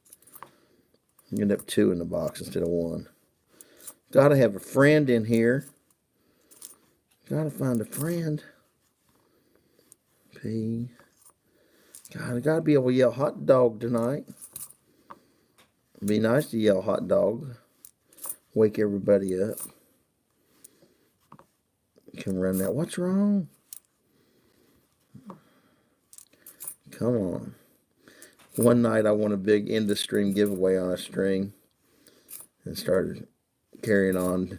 You end up 2 in the box instead of 1. Gotta have a friend in here. Gotta find a friend. P. God, I gotta be able to yell hot dog tonight. It'd be nice to yell hot dog. Wake everybody up. Can run that. What's wrong? Come on. One night I won a big end of stream giveaway on a string and started carrying on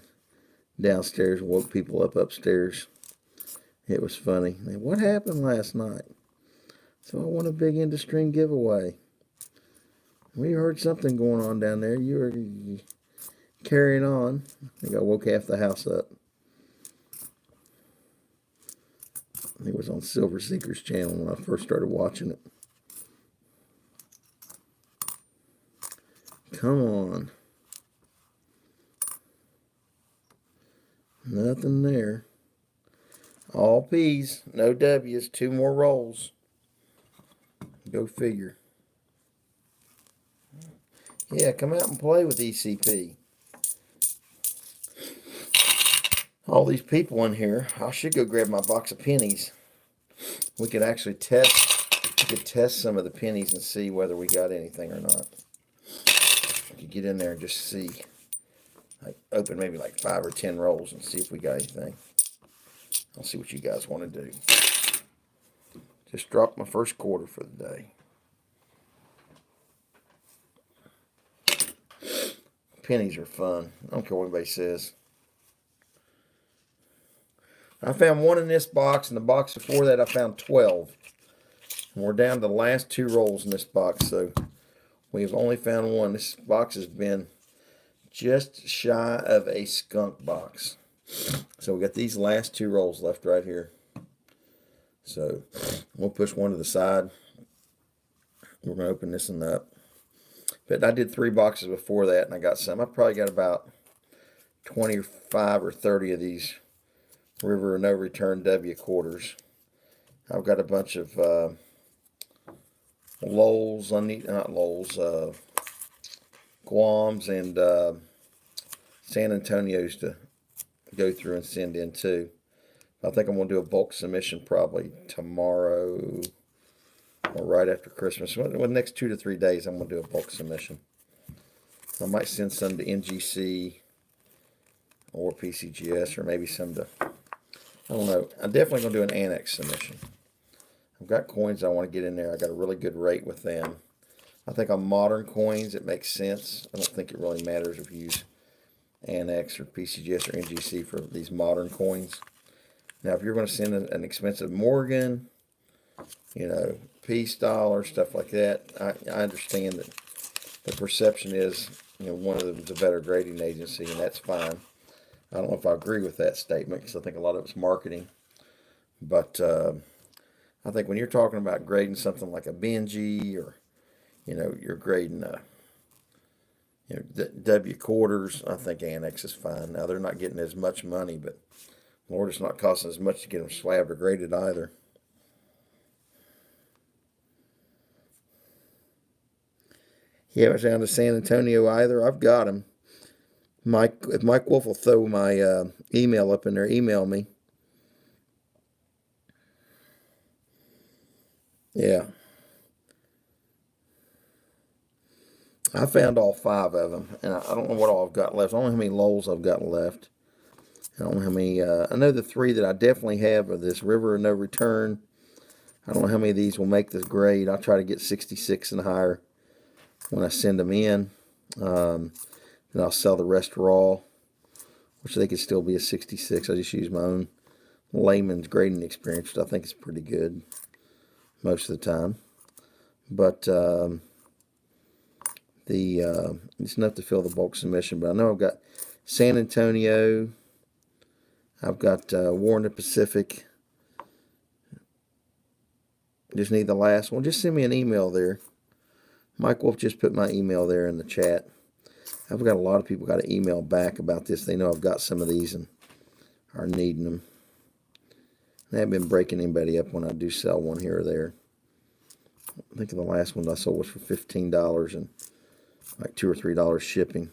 downstairs and woke people up upstairs. It was funny. What happened last night? So I won a big end of stream giveaway. We heard something going on down there. You were carrying on. I think I woke half the house up. I think it was on Silver Seeker's channel when I first started watching it. Come on. Nothing there. All P's, no W's, 2 more rolls. Go figure. Yeah, come out and play with ECP. All these people in here. I should go grab my box of pennies. We could actually test some of the pennies and see whether we got anything or not. We could get in there and just see. Like open maybe like 5 or 10 rolls and see if we got anything. I'll see what you guys want to do. Just dropped my first quarter for the day. Pennies are fun. I don't care what anybody says. I found 1 in this box, and the box before that I found 12. And we're down to the last 2 rolls in this box, so we've only found 1. This box has been just shy of a skunk box. So we got these last 2 rolls left right here. So we'll push 1 to the side. We're going to open this one up. But I did 3 boxes before that, and I got some. I probably got about 25 or 30 of these River of No Return W quarters. I've got a bunch of Lols, not Lols, Guams and San Antonios to go through and send in too. I think I'm going to do a bulk submission probably tomorrow or right after Christmas. Within the next 2 to 3 days, I'm going to do a bulk submission. I might send some to NGC or PCGS or maybe some to, I don't know. I'm definitely going to do an annex submission. I've got coins I want to get in there. I got a really good rate with them. I think on modern coins it makes sense. I don't think it really matters if you use Annex or PCGS or NGC for these modern coins. Now, if you're going to send an expensive Morgan, you know, peace dollar, stuff like that, I understand that the perception is, you know, one of them is a better grading agency, and that's fine. I don't know if I agree with that statement because I think a lot of it's marketing. But I think when you're talking about grading something like a Benji, or, you know, you're grading you know, W quarters, I think Annex is fine. Now, they're not getting as much money, but Lord, it's not costing as much to get them slabbed or graded either. He haven't down to San Antonio either. I've got him. If Mike Wolf will throw my email up in there, email me. Yeah. I found all 5 of them, and I don't know what all I've got left. I don't know how many Lowells I've got left. I don't know how many. I know the 3 that I definitely have are this River of No Return. I don't know how many of these will make this grade. I'll try to get 66 and higher when I send them in. And I'll sell the rest raw, which they could still be a 66. I just use my own layman's grading experience, which I think is pretty good most of the time. But it's enough to fill the bulk submission. But I know I've got San Antonio. I've got War in the Pacific. Just need the last one. Just send me an email there. Mike Wolf just put my email there in the chat. I've got a lot of people got to email back about this. They know I've got some of these and are needing them. I haven't been breaking anybody up when I do sell one here or there. I think the last one I sold was for $15 and like $2 or $3 shipping.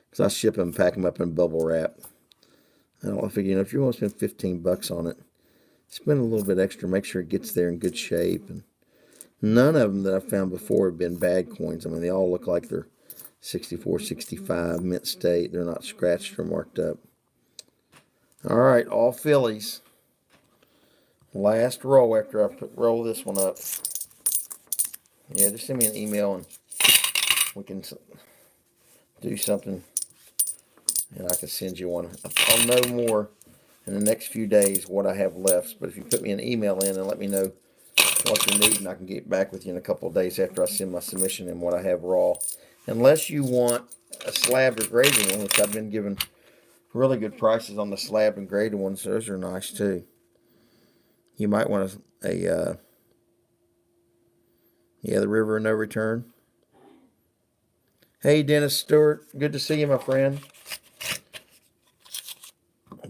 Because I ship them, pack them up in bubble wrap. I don't know, I figure, you know, if you want to spend $15 on it, spend a little bit extra, make sure it gets there in good shape. And none of them that I've found before have been bad coins. I mean, they all look like they're 64, 65, mint state. They're not scratched or marked up. All right, all Phillies. Last row after I roll this one up. Yeah, just send me an email and we can do something. And I can send you one. I'll know more in the next few days what I have left. But if you put me an email in and let me know what you need, and I can get back with you in a couple of days after I send my submission and what I have raw. Unless you want a slab or graded one, which I've been given really good prices on the slab and graded ones. Those are nice too. You might want the River of No Return. Hey, Dennis Stewart. Good to see you, my friend.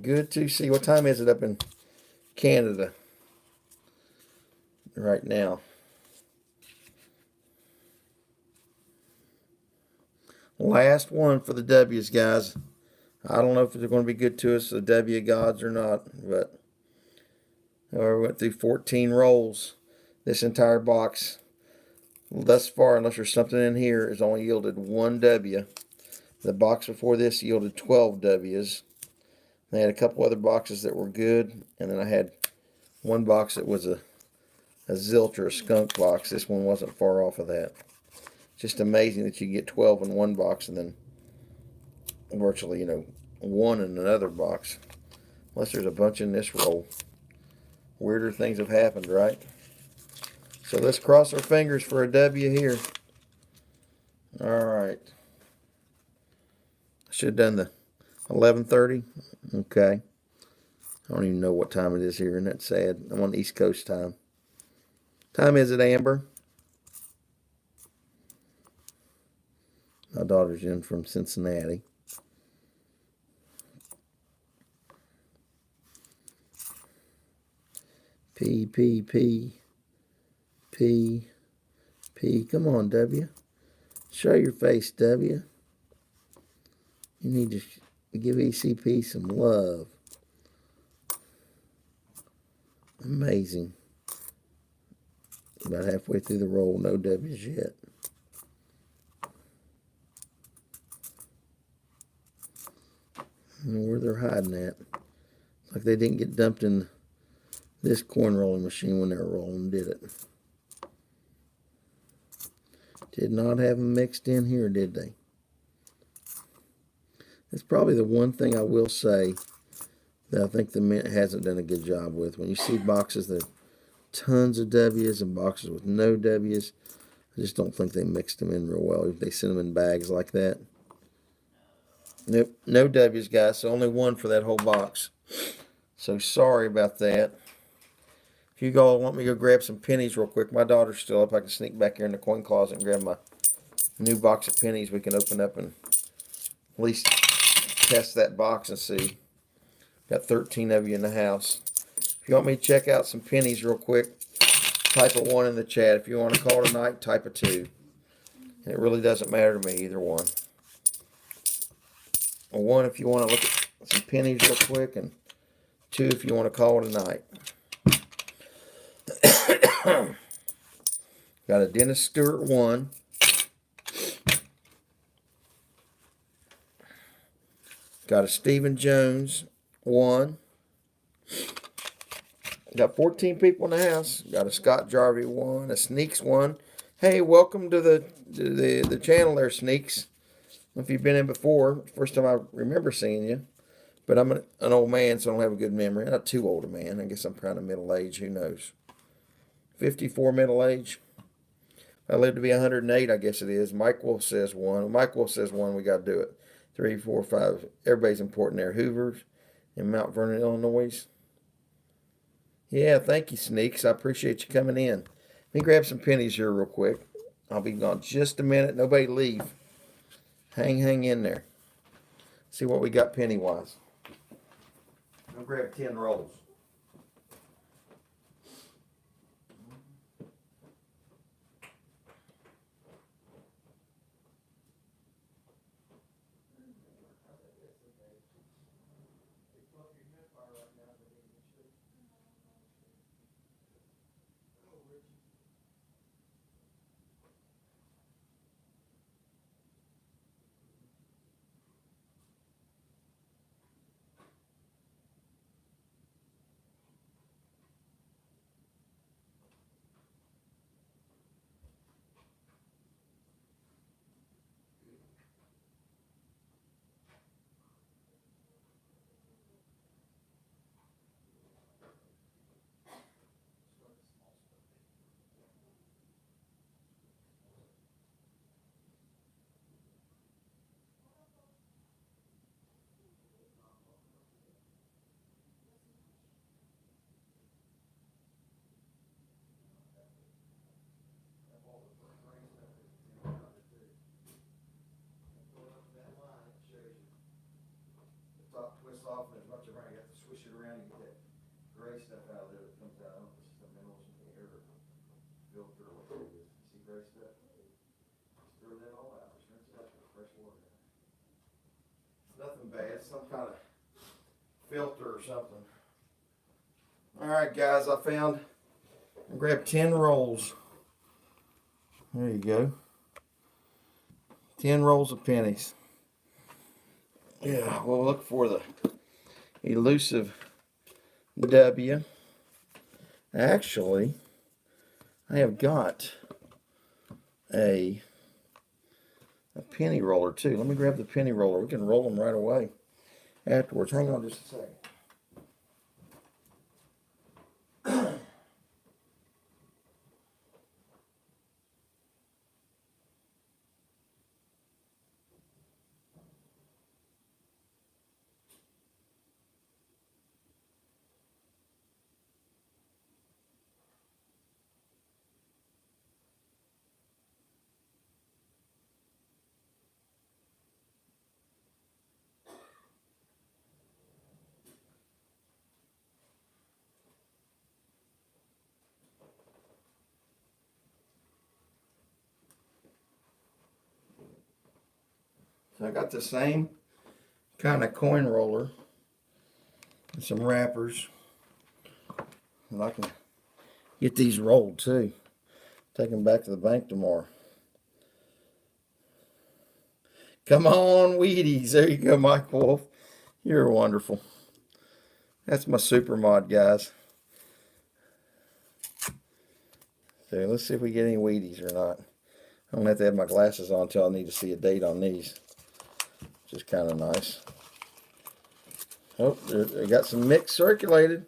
Good to see you. What time is it up in Canada right now? Last one for the W's, guys. I don't know if they're going to be good to us, the W gods or not, but we went through 14 rolls. This entire box, thus far, unless there's something in here, has only yielded 1 W. The box before this yielded 12 W's. I had a couple other boxes that were good, and then I had one box that was a zilch or a skunk box. This one wasn't far off of that. Just amazing that you get 12 in one box and then virtually, 1 in another box. Unless there's a bunch in this roll. Weirder things have happened, right? So let's cross our fingers for a W here. Alright. I should have done the 11:30. Okay. I don't even know what time it is here, and that's sad. I'm on East Coast time. Time is it, Amber? My daughter's in from Cincinnati. P, P, P, P, P. Come on, W. Show your face, W. You need to give ECP some love. Amazing. About halfway through the roll, no W's yet. I don't know where they're hiding at. Like they didn't get dumped in this coin rolling machine when they were rolling, did it? Did not have them mixed in here, did they? It's probably the one thing I will say that I think the mint hasn't done a good job with. When you see boxes that have tons of W's and boxes with no W's, I just don't think they mixed them in real well. If they send them in bags like that. Nope, no W's, guys. So only one for that whole box. So sorry about that. If you all want me to go grab some pennies real quick, my daughter's still up. I can sneak back here in the coin closet and grab my new box of pennies. We can open up and at least test that box and see. Got 13 of you in the house. If you want me to check out some pennies real quick, type a 1 in the chat. If you want to call tonight, type a 2. And it really doesn't matter to me, either one. A 1 if you want to look at some pennies real quick, and 2 if you want to call it a night. Got a Dennis Stewart 1. Got a Stephen Jones 1. Got 14 people in the house. Got a Scott Jarvie 1, a Sneaks 1. Hey, welcome to the channel there, Sneaks. If you've been in before, first time I remember seeing you. But I'm an old man, so I don't have a good memory. I'm not too old a man. I guess I'm kind of middle age. Who knows? 54 middle age. If I live to be 108, I guess it is. Mike Wolf says 1. Mike Wolf says 1. We got to do it. 3, 4, 5. Everybody's important there. Hoover's in Mount Vernon, Illinois. Yeah, thank you, Sneaks. I appreciate you coming in. Let me grab some pennies here real quick. I'll be gone just a minute. Nobody leave. Hang in there. See what we got penny-wise. I'll grab 10 rolls. Off and as much around, you have to swish it around and get that gray stuff out of there that comes out. I don't know if it's the minerals in the air or filter or whatever it is. See gray stuff? Just throw that all out. Just rinse it out with fresh water. Nothing bad. It's some kind of filter or something. Alright guys, I grabbed 10 rolls. There you go. 10 rolls of pennies. Yeah, we'll look for the elusive W. Actually, I have got a penny roller too. Let me grab the penny roller. We can roll them right away afterwards. Hang on just a second. So I got the same kind of coin roller and some wrappers. And I can get these rolled too. Take them back to the bank tomorrow. Come on, Wheaties. There you go, Mike Wolf. You're wonderful. That's my super mod, guys. So let's see if we get any Wheaties or not. I don't have to have my glasses on until I need to see a date on these. is kind of nice. Oh, they got some mixed circulated.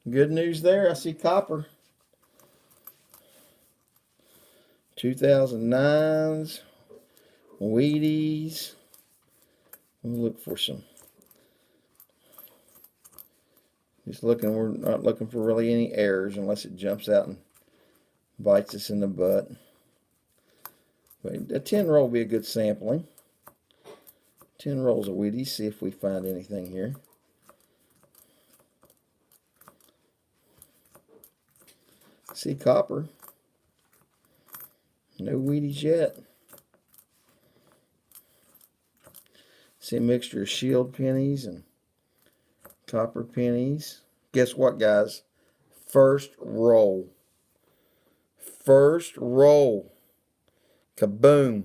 Good news there. I see copper. 2009s, Wheaties. We'll look for some. Just looking, we're not looking for really any errors unless it jumps out and bites us in the butt. But a 10 roll will be a good sampling. 10 rolls of Wheaties, see if we find anything here. See copper. No Wheaties yet. See a mixture of shield pennies and copper pennies. Guess what, guys? First roll. First roll. Kaboom.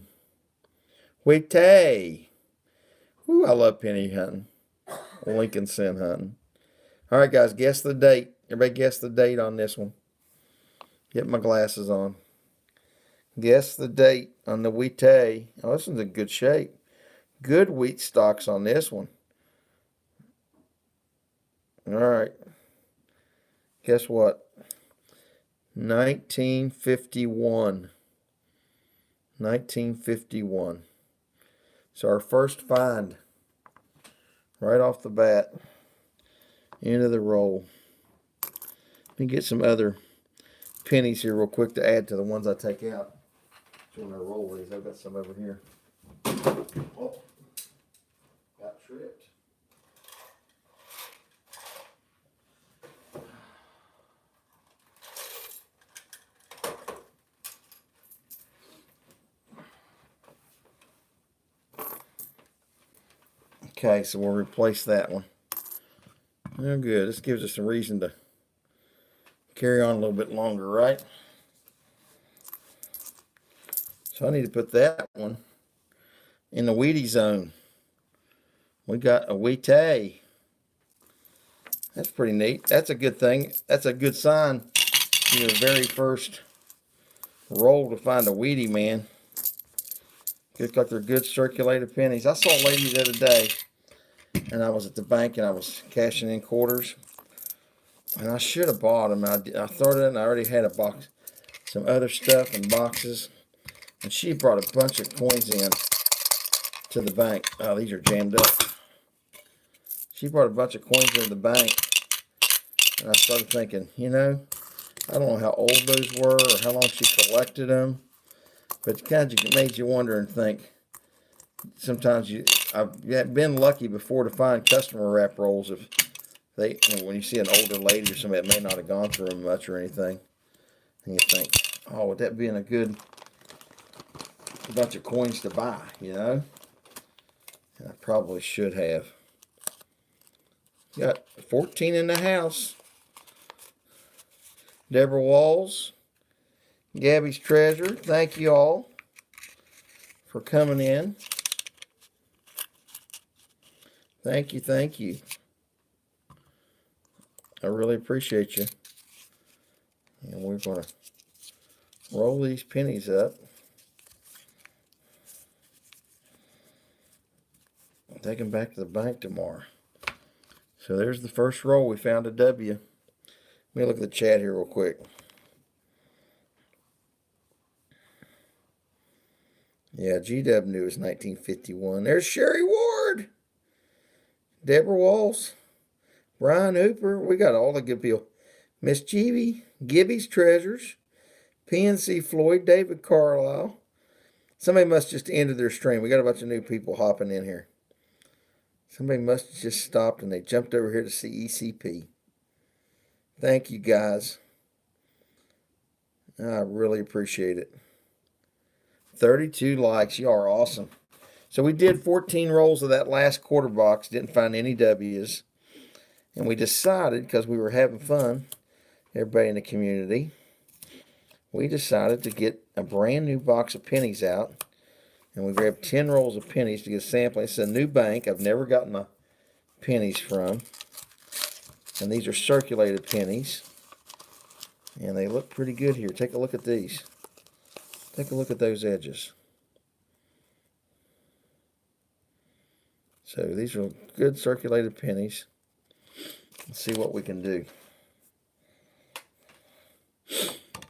Wheatie. Ooh, I love penny hunting. Lincoln cent hunting. All right, guys, guess the date. Everybody guess the date on this one. Get my glasses on. Guess the date on the Wheatie. Oh, this one's in good shape. Good wheat stalks on this one. All right. Guess what? 1951. 1951. So our first find. Right off the bat. Into the roll. Let me get some other pennies here real quick to add to the ones I take out. So when I roll these, I've got some over here. Oh, got tripped. Okay, so we'll replace that one. Oh, good. This gives us a reason to carry on a little bit longer, right? So I need to put that one in the Wheatie zone. We got a Wheatie. That's pretty neat. That's a good thing. That's a good sign. Your very first roll to find a Wheatie, man. Looks like they're good circulated pennies. I saw a lady the other day, and I was at the bank and I was cashing in quarters, and I should have bought them. I thought it, and I already had a box, some other stuff in boxes, and she brought a bunch of coins in to the bank. Oh, these are jammed up. She brought a bunch of coins into the bank, and I started thinking, you know, I don't know how old those were or how long she collected them, but it kind of made you wonder and think. Sometimes I've been lucky before to find customer wrap rolls if they, when you see an older lady or somebody that may not have gone through them much or anything, and you think, oh, would that be in a good bunch of coins to buy, you know? And I probably should have. Got 14 in the house. Deborah Walls, Gabby's Treasure, thank you all for coming in. Thank you, thank you. I really appreciate you. And we're going to roll these pennies up. Take them back to the bank tomorrow. So there's the first roll. We found a W. Let me look at the chat here real quick. Yeah, GW is 1951. There's Sherry Ward. Deborah Walls. Brian Hooper. We got all the good people. Miss Jeevy. Gibby's Treasures. PNC Floyd. David Carlisle. Somebody must just ended their stream. We got a bunch of new people hopping in here. Somebody must have just stopped and they jumped over here to see ECP. Thank you, guys. I really appreciate it. 32 likes. You are awesome. So we did 14 rolls of that last quarter box. Didn't find any W's. And we decided, because we were having fun, everybody in the community, we decided to get a brand new box of pennies out. And we grabbed 10 rolls of pennies to get a sampling. It's a new bank. I've never gotten my pennies from. And these are circulated pennies. And they look pretty good here. Take a look at these. Take a look at those edges. So these are good circulated pennies. Let's see what we can do.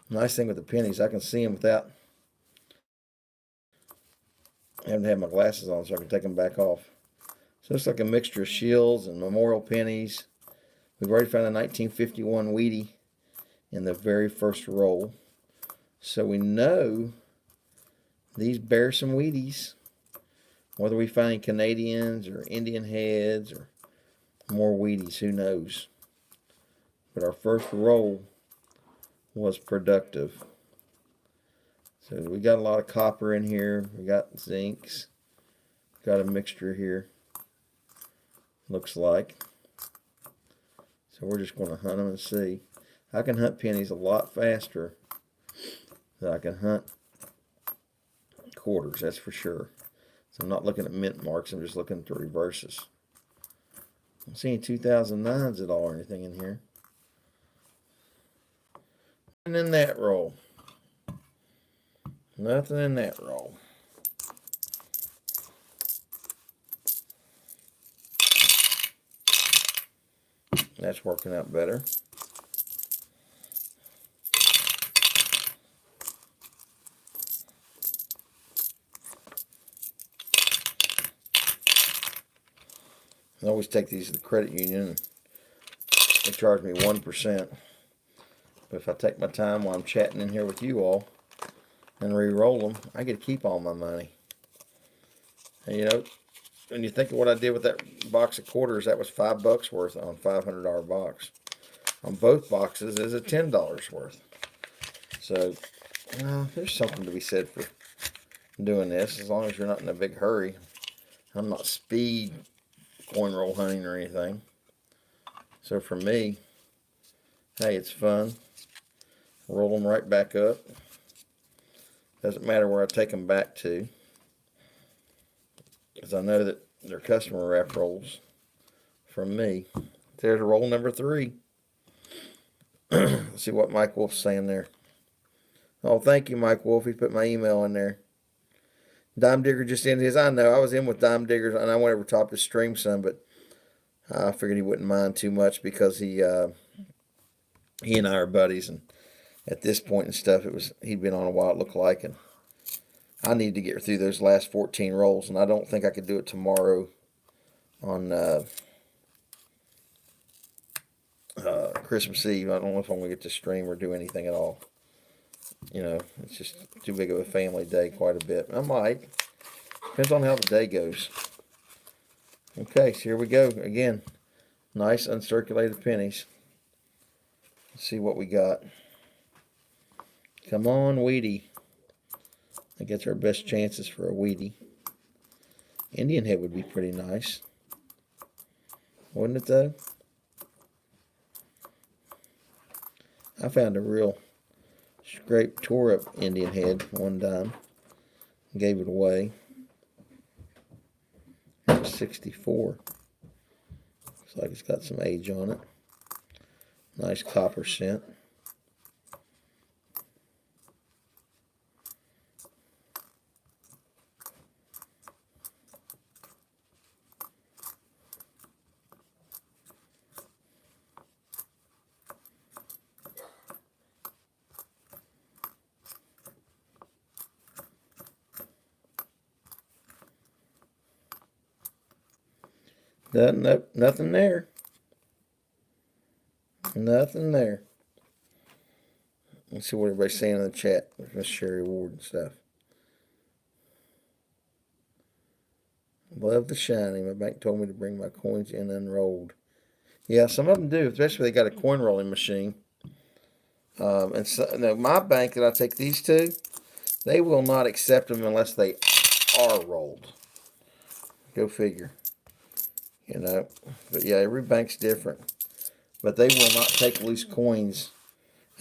Nice thing with the pennies, I can see them without having to have my glasses on, so I can take them back off. So it's like a mixture of shields and memorial pennies. We've already found a 1951 Wheatie in the very first roll. So we know these bear some Wheaties. Whether we find Canadians or Indian heads or more Wheaties, who knows. But our first roll was productive. So we got a lot of copper in here. We got zincs. Got a mixture here. Looks like. So we're just going to hunt them and see. I can hunt pennies a lot faster than I can hunt quarters, that's for sure. So I'm not looking at mint marks, I'm just looking at the reverses. I don't see any 2009s at all or anything in here. Nothing in that roll. Nothing in that roll. That's working out better. I always take these to the credit union and they charge me 1%. But if I take my time while I'm chatting in here with you all and re-roll them, I get to keep all my money. And you know, when you think of what I did with that box of quarters, that was $5 worth on a $500 box. On both boxes is a $10 worth. So there's something to be said for doing this, as long as you're not in a big hurry. I'm not speed coin roll hunting or anything. So for me, hey, it's fun. Roll them right back up. Doesn't matter where I take them back to, because I know that they're customer wrap rolls from me. There's roll number 3. Let's see what Mike Wolf's saying there. Oh, thank you, Mike Wolf. He put my email in there. Dime Digger just ended his. I know, I was in with Dime Digger, and I went over top his stream some, but I figured he wouldn't mind too much because he and I are buddies, and at this point and stuff, he'd been on a while, it looked like, and I need to get through those last 14 rolls, and I don't think I could do it tomorrow on Christmas Eve. I don't know if I'm going to get to stream or do anything at all. You know, it's just too big of a family day quite a bit. I might. Depends on how the day goes. Okay, so here we go. Again, nice uncirculated pennies. Let's see what we got. Come on, Wheatie. I think that's our best chances for a Wheatie. Indian head would be pretty nice. Wouldn't it, though? I found a real scrape, tore up Indian head one time. Gave it away. It was 64. Looks like it's got some age on it. Nice copper scent. Nope, nothing there. Nothing there. Let's see what everybody's saying in the chat. Miss Sherry Ward and stuff. Love the shiny. My bank told me to bring my coins in unrolled. Yeah, some of them do, especially if they got a coin rolling machine. And so, no, my bank that I take these to, they will not accept them unless they are rolled. Go figure. You know, but yeah, every bank's different. But they will not take loose coins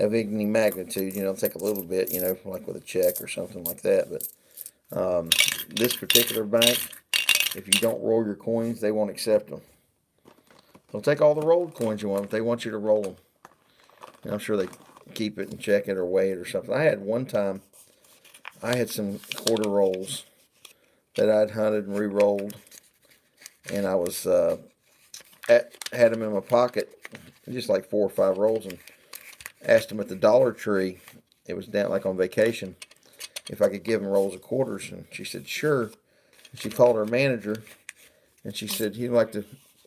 of any magnitude. You know, take a little bit, you know, like with a check or something like that. But this particular bank, if you don't roll your coins, they won't accept them. They'll take all the rolled coins you want, but they want you to roll them. And I'm sure they keep it and check it or weigh it or something. I had one time, I had some quarter rolls that I'd hunted and re-rolled. and I was had them in my pocket, just like 4 or 5 rolls, and asked them at the Dollar Tree. It was down like on vacation, if I could give them rolls of quarters, and she said sure. And she called her manager, and she said he'd like to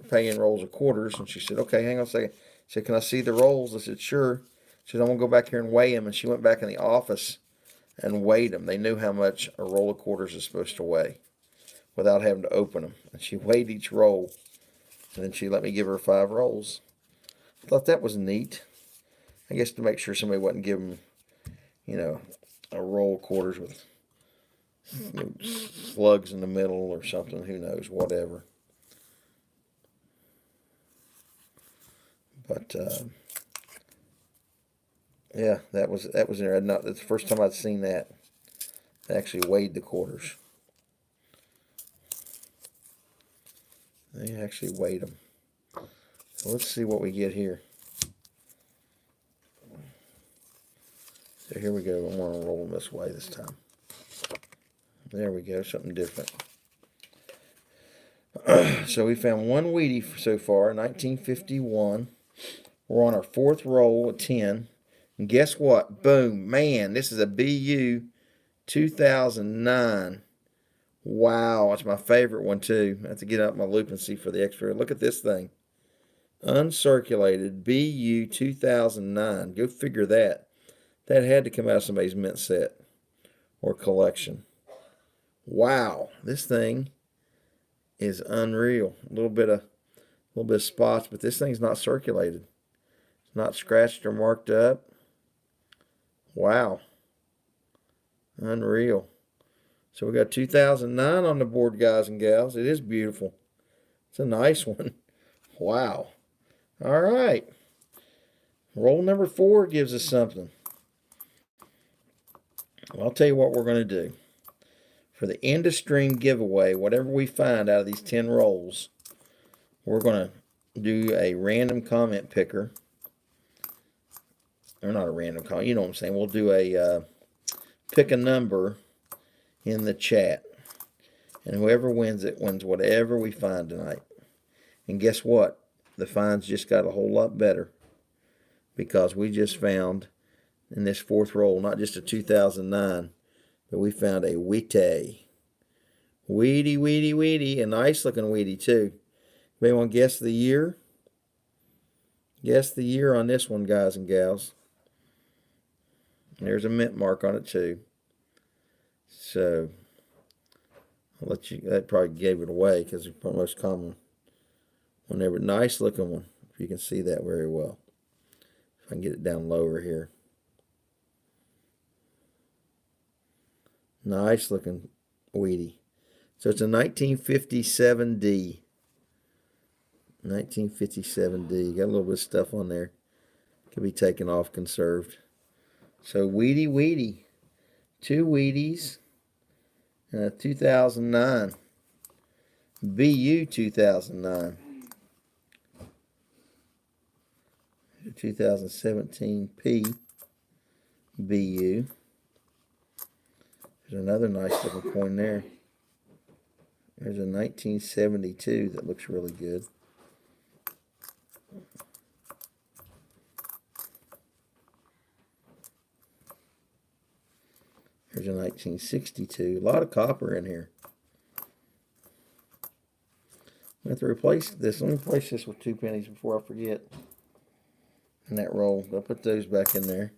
pay in rolls of quarters, and she said okay, hang on a second. She said, can I see the rolls? I said sure. She said I'm gonna go back here and weigh them, and she went back in the office and weighed them. They knew how much a roll of quarters is supposed to weigh without having to open them, and she weighed each roll, and then she let me give her 5 rolls. I thought that was neat. I guess to make sure somebody wasn't giving, a roll of quarters with slugs in the middle or something. Who knows? Whatever. But yeah, that was there. That's the first time I'd seen that. They actually weighed the quarters. They actually weighed them. So let's see what we get here. So here we go. I'm going to roll them this way this time. There we go. Something different. So we found 1 Wheatie so far, 1951. We're on our 4th roll of 10. And guess what? Boom. Man, this is a BU 2009. Wow, it's my favorite one too. I have to get out my loop and see for the extra. Look at this thing. Uncirculated BU 2009. Go figure that. That had to come out of somebody's mint set or collection. Wow, this thing is unreal. A little bit of spots, but this thing's not circulated. It's not scratched or marked up. Wow, unreal. So we got 2009 on the board, guys and gals. It is beautiful. It's a nice one. Wow. All right. Roll number 4 gives us something. Well, I'll tell you what we're going to do. For the end of stream giveaway, whatever we find out of these 10 rolls, we're going to do a random comment picker. Or not a random comment, you know what I'm saying. We'll do a pick a number in the chat. And whoever wins it wins whatever we find tonight. And guess what? The finds just got a whole lot better. Because we just found in this 4th roll, not just a 2009, but we found a Wheatie. Wheatie. A nice looking Wheatie too. Anybody want to guess the year? Guess the year on this one, guys and gals. There's a mint mark on it too. So, I'll let you, that probably gave it away because it's the most common one ever. Nice looking one, if you can see that very well. If I can get it down lower here. Nice looking Wheatie. So it's a 1957D. 1957D. Got a little bit of stuff on there. Could be taken off, conserved. So Wheatie. 2 Wheaties. And a 2009. BU 2009. 2017 P. BU. There's another nice looking coin there. There's a 1972 that looks really good. There's a 1962. A lot of copper in here. I have to replace this. Let me replace this with 2 pennies before I forget. In that roll. I'll put those back in there.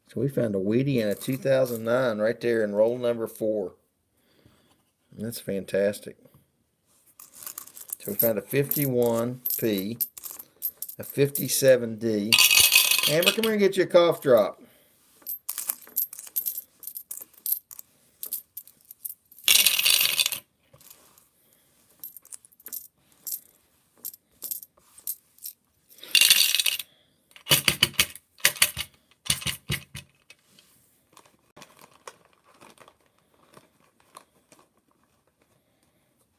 So we found a Wheatie and a 2009 right there in roll number 4. And that's fantastic. So we found a 51P, a 57D. Amber, come here and get you a cough drop.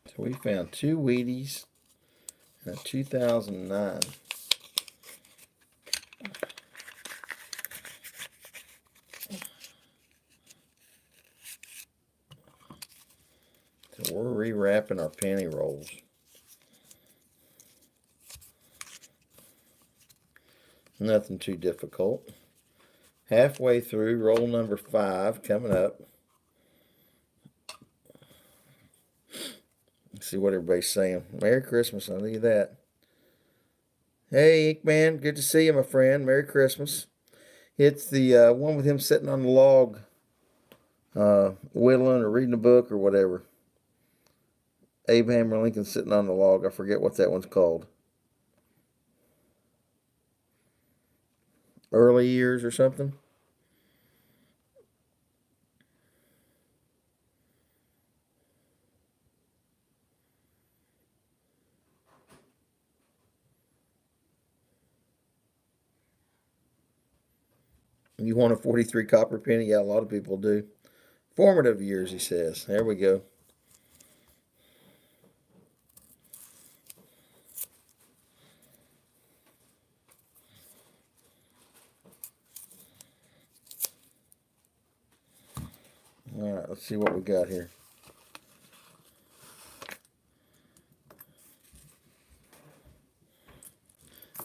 So we found 2 Wheaties and a 2009. So we're rewrapping our penny rolls. Nothing too difficult. Halfway through, roll number 5 coming up. Let's see what everybody's saying. Merry Christmas. I'll leave that. Hey, Inkman. Good to see you, my friend. Merry Christmas. It's the one with him sitting on the log, whittling or reading a book or whatever. Abraham Lincoln sitting on the log. I forget what that one's called. Early Years or something. You want a 43 copper penny? Yeah, a lot of people do. Formative years, he says. There we go. All right, let's see what we got here.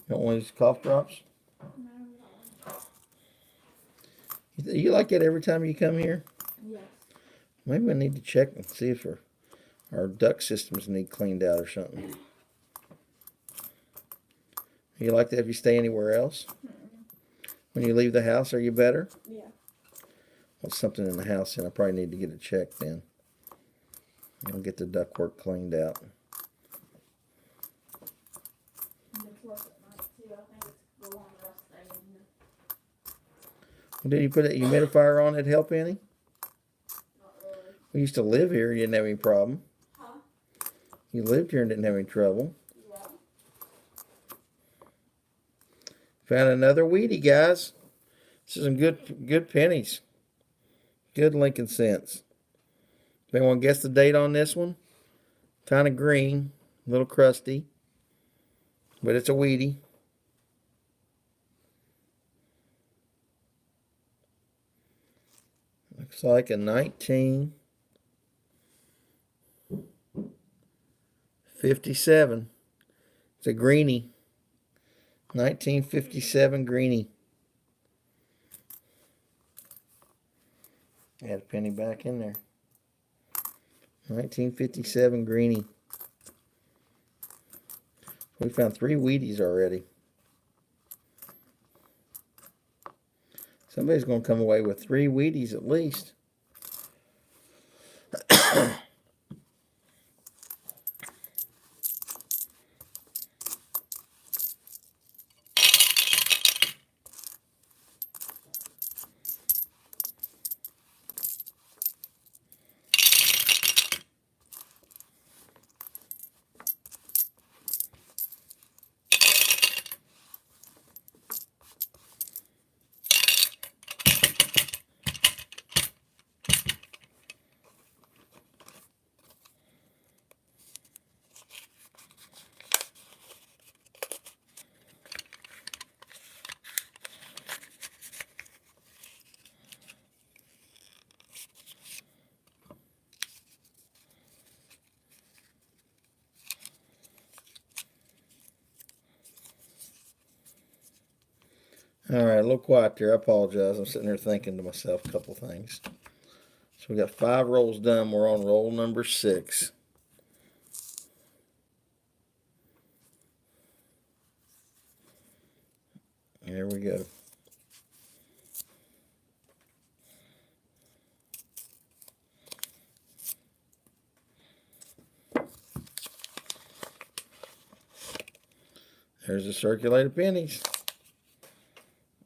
You want one of these cough drops? You like it every time you come here? Yes. Maybe I need to check and see if our duct systems need cleaned out or something. You like that if you stay anywhere else? When you leave the house, are you better? Yeah. Well, something in the house, and I probably need to get it checked then. I'll get the ductwork cleaned out. Well, did you put a humidifier on it help any? Not really. We used to live here. You didn't have any problem. Huh? You lived here and didn't have any trouble. Yeah. Found another weedy, guys. This is some good pennies. Good Lincoln cents. If anyone guess the date on this one? Kind of green, a little crusty, but it's a weedy. Looks like a 1957. It's a greenie. 1957 greenie. Add a penny back in there. 1957 greenie. We found 3 Wheaties already. Somebody's going to come away with 3 Wheaties at least. All right, a little quiet there. I apologize. I'm sitting there thinking to myself a couple things. So we got 5 rolls done. We're on roll number 6. There we go. There's the circulated pennies.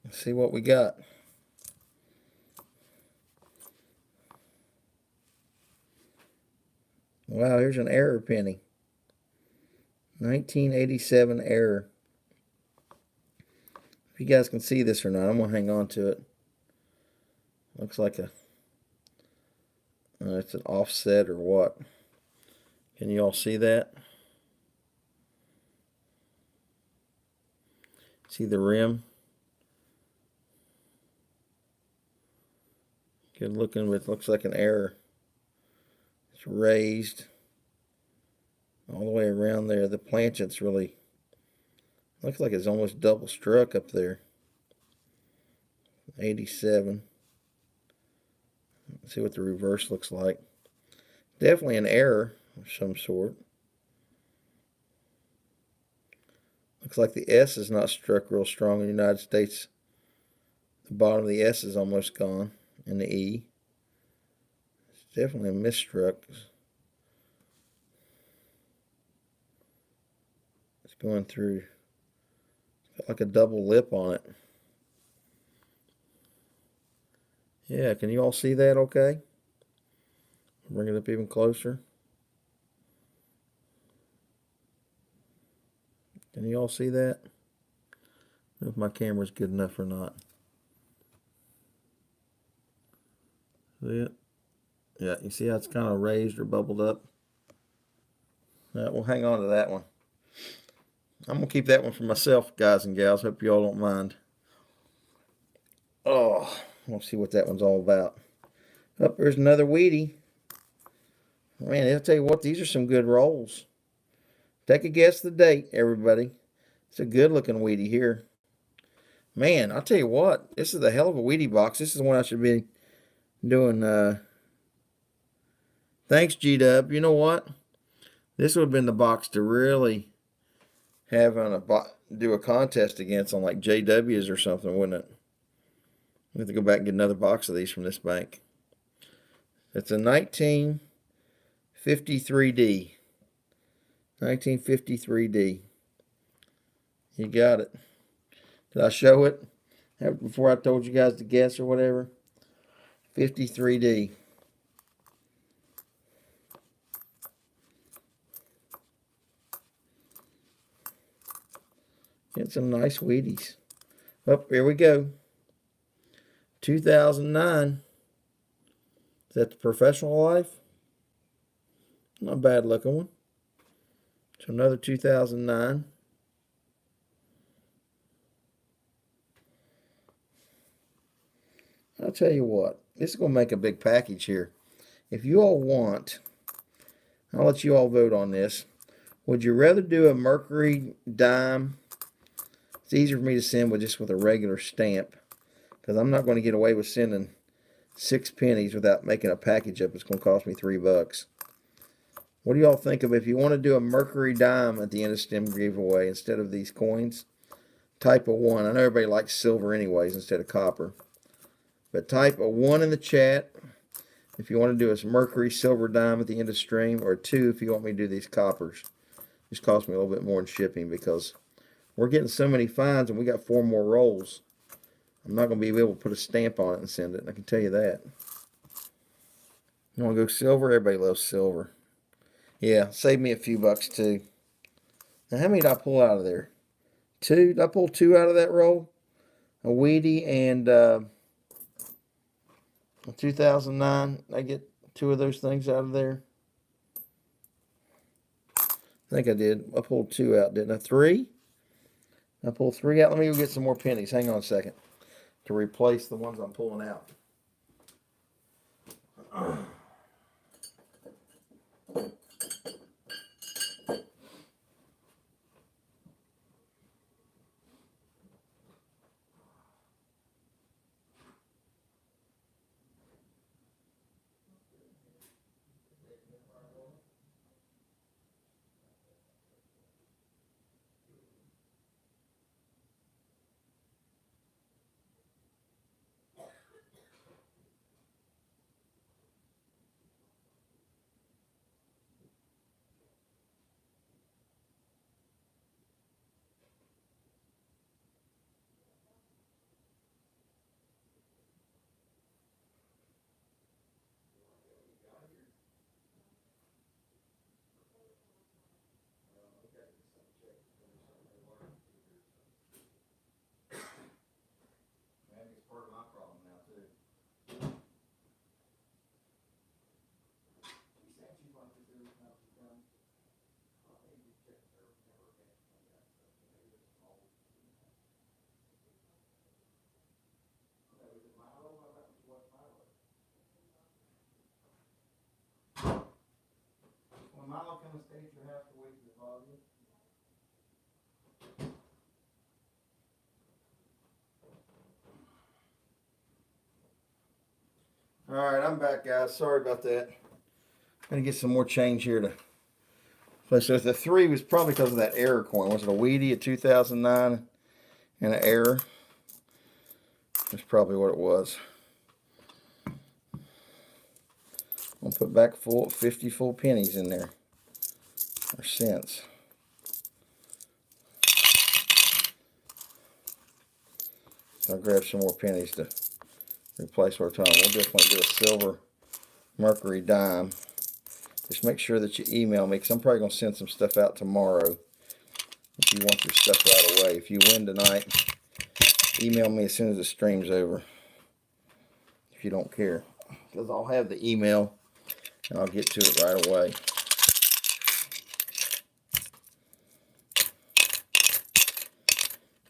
Let's see what we got. Wow, here's an error penny. 1987 error. If you guys can see this or not, I'm going to hang on to it. Looks like it's an offset or what. Can you all see that? See the rim? Good looking, but it looks like an error. It's raised all the way around there. The planchets really looks like it's almost double struck up there. 87. Let's see what the reverse looks like. Definitely an error of some sort. Looks like the S is not struck real strong in the United States. The bottom of the S is almost gone, and the E. It's definitely a misstruck. It's going through. It's got like a double lip on it. Yeah, can you all see that okay? Bring it up even closer. Can you all see that? I don't know if my camera's good enough or not. See it? Yeah, you see how it's kind of raised or bubbled up? Right, we'll hang on to that one. I'm going to keep that one for myself, guys and gals. Hope you all don't mind. Oh, we'll see what that one's all about. Oh, there's another weedy. Man, I'll tell you what, these are some good rolls. Take a guess the date, everybody. It's a good looking weedy here. Man, I'll tell you what, this is a hell of a weedy box. This is one I should be doing. Thanks, G-Dub. You know what? This would have been the box to really have on do a contest against on like JW's or something, wouldn't it? We have to go back and get another box of these from this bank. It's a 1953D. 1953D. You got it. Did I show it before I told you guys to guess or whatever? 53D. Get some nice Wheaties. Oh, here we go. 2009. Is that the Professional Life? Not a bad looking one. So another 2009. I'll tell you what. This is going to make a big package here. If you all want, I'll let you all vote on this. Would you rather do a Mercury dime? It's easier for me to send with a regular stamp, because I'm not going to get away with sending 6 pennies without making a package up. It's going to cost me $3. What do y'all think of if you want to do a Mercury dime at the end of stem giveaway instead of these coins? Type a 1. I know everybody likes silver anyways instead of copper. But type a 1 in the chat if you want to do a Mercury silver dime at the end of stream, or 2 if you want me to do these coppers. Just cost me a little bit more in shipping because we're getting so many finds and we got 4 more rolls. I'm not going to be able to put a stamp on it and send it. I can tell you that. You want to go silver? Everybody loves silver. Yeah, save me a few bucks too. Now, how many did I pull out of there? 2? Did I pull 2 out of that roll? A Wheatie and a 2009. I get 2 of those things out of there. I think I did. I pulled 2 out, didn't I? 3? I pulled 3 out. Let me go get some more pennies. Hang on a second. To replace the ones I'm pulling out. Milo, come and stay at your house to wait for the volume. Alright, I'm back, guys. Sorry about that. Gonna get some more change here to place. So the 3 was probably because of that error coin. Was it a Wheatie, a 2009, and an error? That's probably what it was. I'll put back 50 full pennies in there, or cents. So I'll grab some more pennies to replace our time. We'll definitely do a silver mercury dime. Just make sure that you email me, because I'm probably going to send some stuff out tomorrow if you want your stuff right away. If you win tonight, email me as soon as the stream's over, if you don't care, because I'll have the email and I'll get to it right away.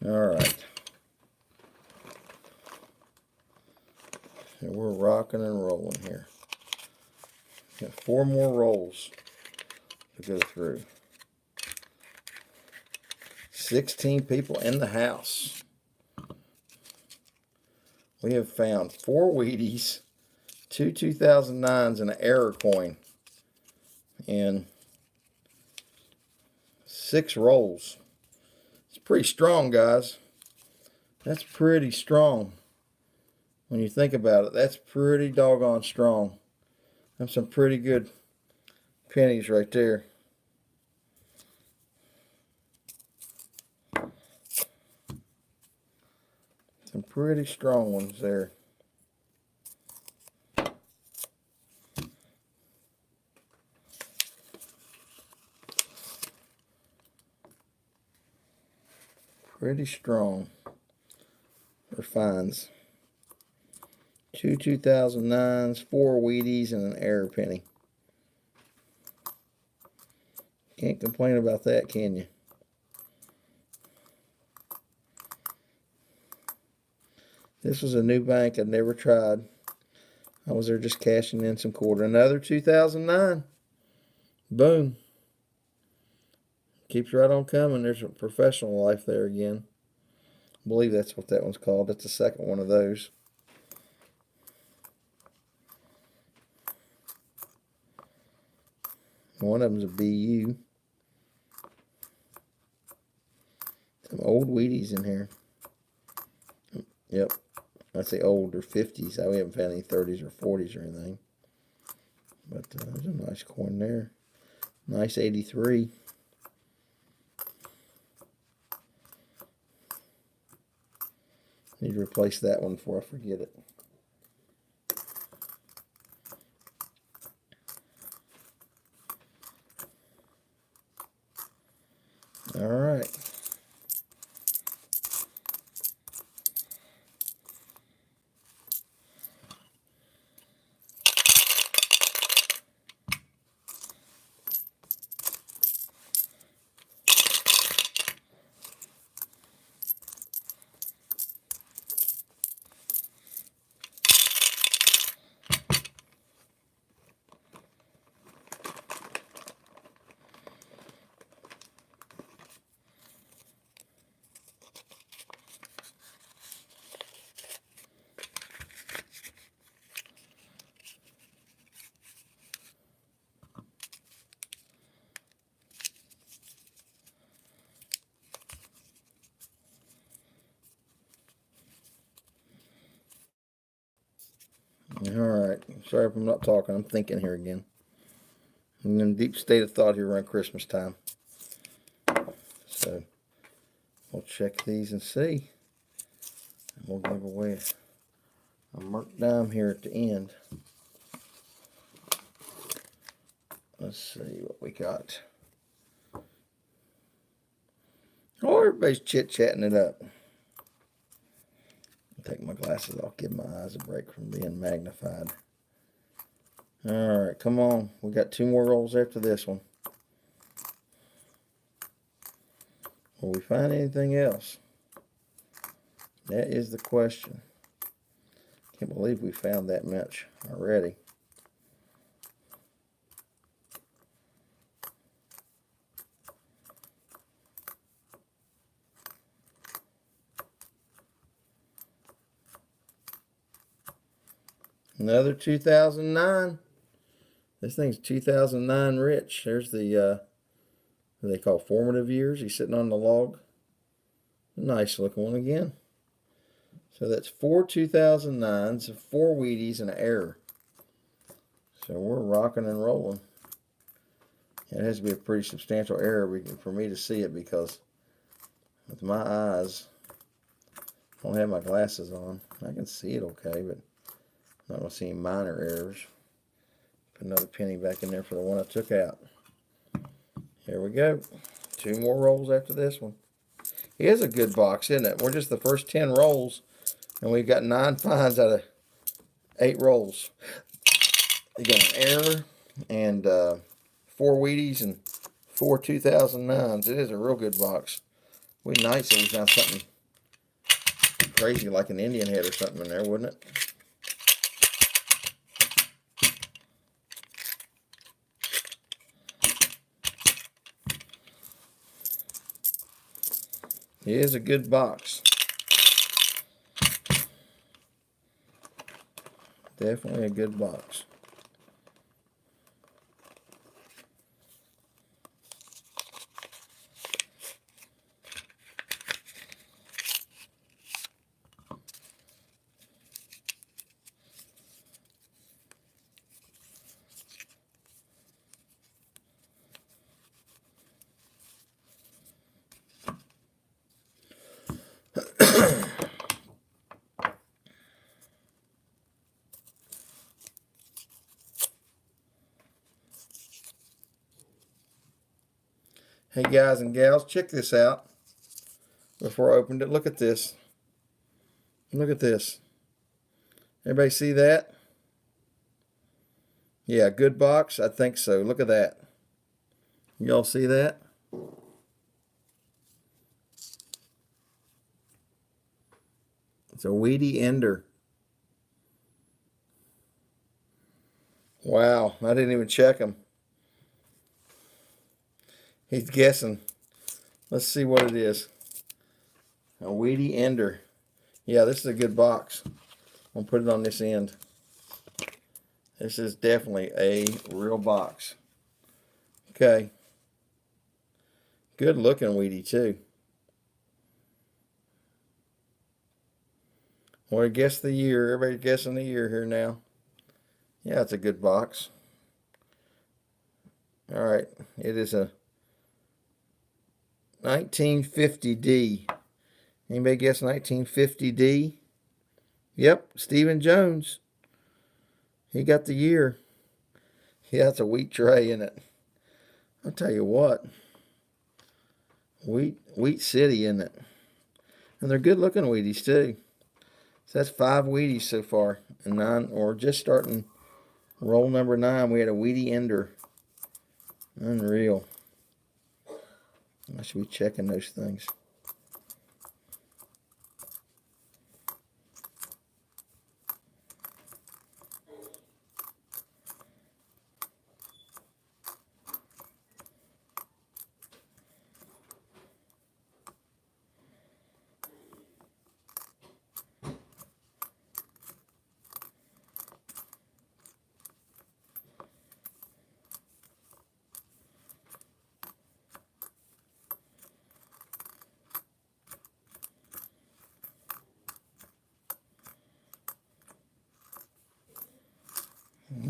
Alright. And we're rocking and rolling here. Got 4 more rolls to go through. 16 people in the house. We have found 4 Wheaties, 2 2009s, and an error coin. And 6 rolls. It's pretty strong, guys. That's pretty strong. When you think about it, that's pretty doggone strong. That's some pretty good pennies right there. Some pretty strong ones there. Pretty strong for fines. 2 2009s, 4 Wheaties, and an error penny. Can't complain about that, can you? This was a new bank I'd never tried. I was there just cashing in some quarter. Another 2009. Boom. Keeps right on coming. There's a professional life there again. I believe that's what that one's called. That's the second one of those. One of them's a BU. Some old Wheaties in here. Yep. I say old or 50s. We haven't found any 30s or 40s or anything. But there's a nice coin there. Nice 83. Need to replace that one before I forget it. All right. Alright, sorry if I'm not talking, I'm thinking here again. I'm in a deep state of thought here around Christmas time. So, we'll check these and see. And we'll give away a merc dime here at the end. Let's see what we got. Oh, everybody's chit-chatting it up. Take my glasses off, give my eyes a break from being magnified. Alright, come on. We got 2 more rolls after this one. Will we find anything else? That is the question. Can't believe we found that much already. Another 2009. This thing's 2009 Rich. There's the, what they call formative years. He's sitting on the log. Nice looking one again. So that's 4 2009s, 4 Wheaties, and an error. So we're rocking and rolling. It has to be a pretty substantial error for me to see it, because with my eyes, I don't have my glasses on. I can see it okay, but I'm not going to see any minor errors. Put another penny back in there for the one I took out. Here we go. 2 more rolls after this one. It is a good box, isn't it? We're just the first 10 rolls, and we've got 9 finds out of 8 rolls. You got an error and 4 Wheaties and 4 2009s. It is a real good box. We'd be nice if we found something crazy like an Indian head or something in there, wouldn't it? It is a good box. Definitely a good box. Hey guys and gals, check this out. Before I opened it, look at this. Look at this. Everybody see that? Yeah, good box? I think so. Look at that. Y'all see that? It's a weedy ender. Wow, I didn't even check him. He's guessing. Let's see what it is. A weedy ender. Yeah, this is a good box. I'll put it on this end. This is definitely a real box. Okay. Good looking weedy too. Want to guess the year? Everybody's guessing the year here now. Yeah, it's a good box. All right, it is a 1950D. Anybody guess 1950D? Yep, Stephen Jones. He got the year. Yeah, it's a wheat tray in it. I'll tell you what. Wheat City in it. And they're good looking Wheaties too. So that's 5 Wheaties so far. And 9, or just starting roll number 9, we had a weedy ender. Unreal. I should be checking those things.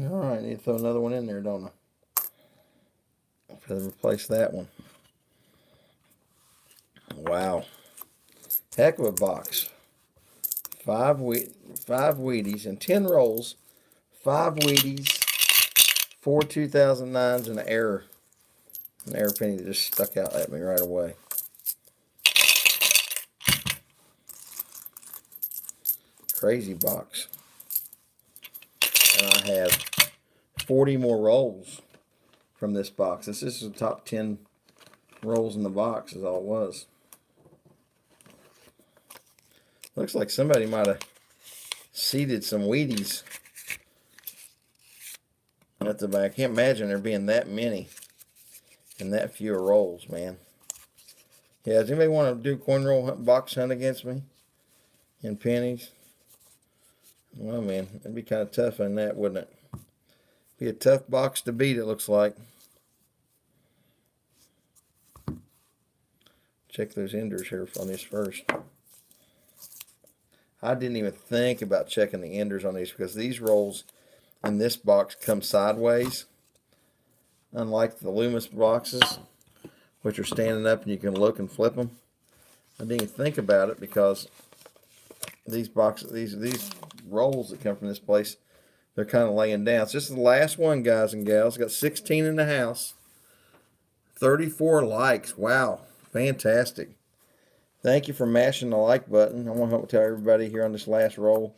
All right, need to throw another one in there, don't I? To replace that one. Wow. Heck of a box. 5 Wheaties and 10 rolls. 5 Wheaties, 4 2009s, and an error. An error penny that just stuck out at me right away. Crazy box. And I have 40 more rolls from this box. This is the top 10 rolls in the box is all it was. Looks like somebody might have seeded some Wheaties at the back. I can't imagine there being that many and that few rolls, man. Yeah, does anybody want to do coin roll box hunt against me in pennies? Well, man, it'd be kind of tough on that, wouldn't it? Be a tough box to beat, it looks like. Check those enders here on this first. I didn't even think about checking the enders on these because these rolls in this box come sideways, unlike the Loomis boxes, which are standing up and you can look and flip them. I didn't even think about it because these boxes, these rolls that come from this place, they're kind of laying down. So this is the last one, guys and gals. Got 16 in the house. 34 likes. Wow. Fantastic. Thank you for mashing the like button. I want to tell everybody here on this last roll,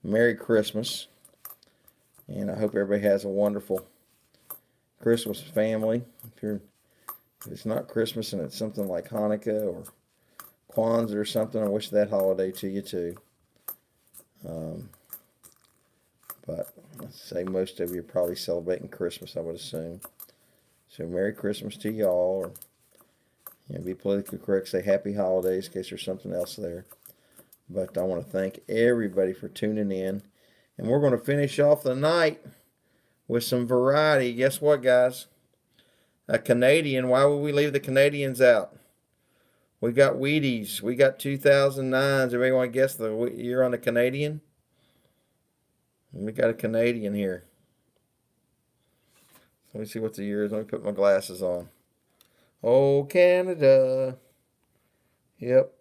Merry Christmas. And I hope everybody has a wonderful Christmas family. If it's not Christmas and it's something like Hanukkah or Kwanzaa or something, I wish that holiday to you too. But let's say most of you are probably celebrating Christmas, I would assume. So Merry Christmas to y'all, or be politically correct, say Happy Holidays in case there's something else there. But I want to thank everybody for tuning in. And we're going to finish off the night with some variety. Guess what, guys? A Canadian. Why would we leave the Canadians out? We got Wheaties. We got 2009s. Everybody want to guess the year on the Canadian? We got a Canadian here. Let me see what the year is. Let me put my glasses on. Oh, Canada. Yep.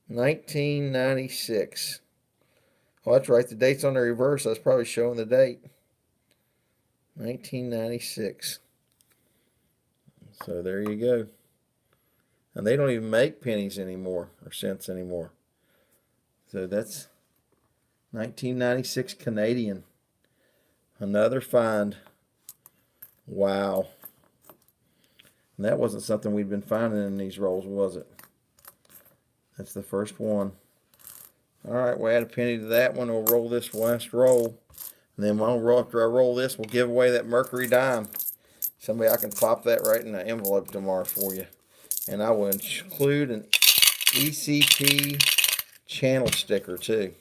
1996. Oh, that's right. The date's on the reverse. I was probably showing the date. 1996. So there you go. And they don't even make pennies anymore or cents anymore. So that's 1996 Canadian. Another find. Wow. And that wasn't something we'd been finding in these rolls, was it? That's the first one. All right, we'll add a penny to that one. We'll roll this last roll. And then after I roll this, we'll give away that Mercury dime. Somebody, I can pop that right in the envelope tomorrow for you. And I will include an ECP channel sticker too.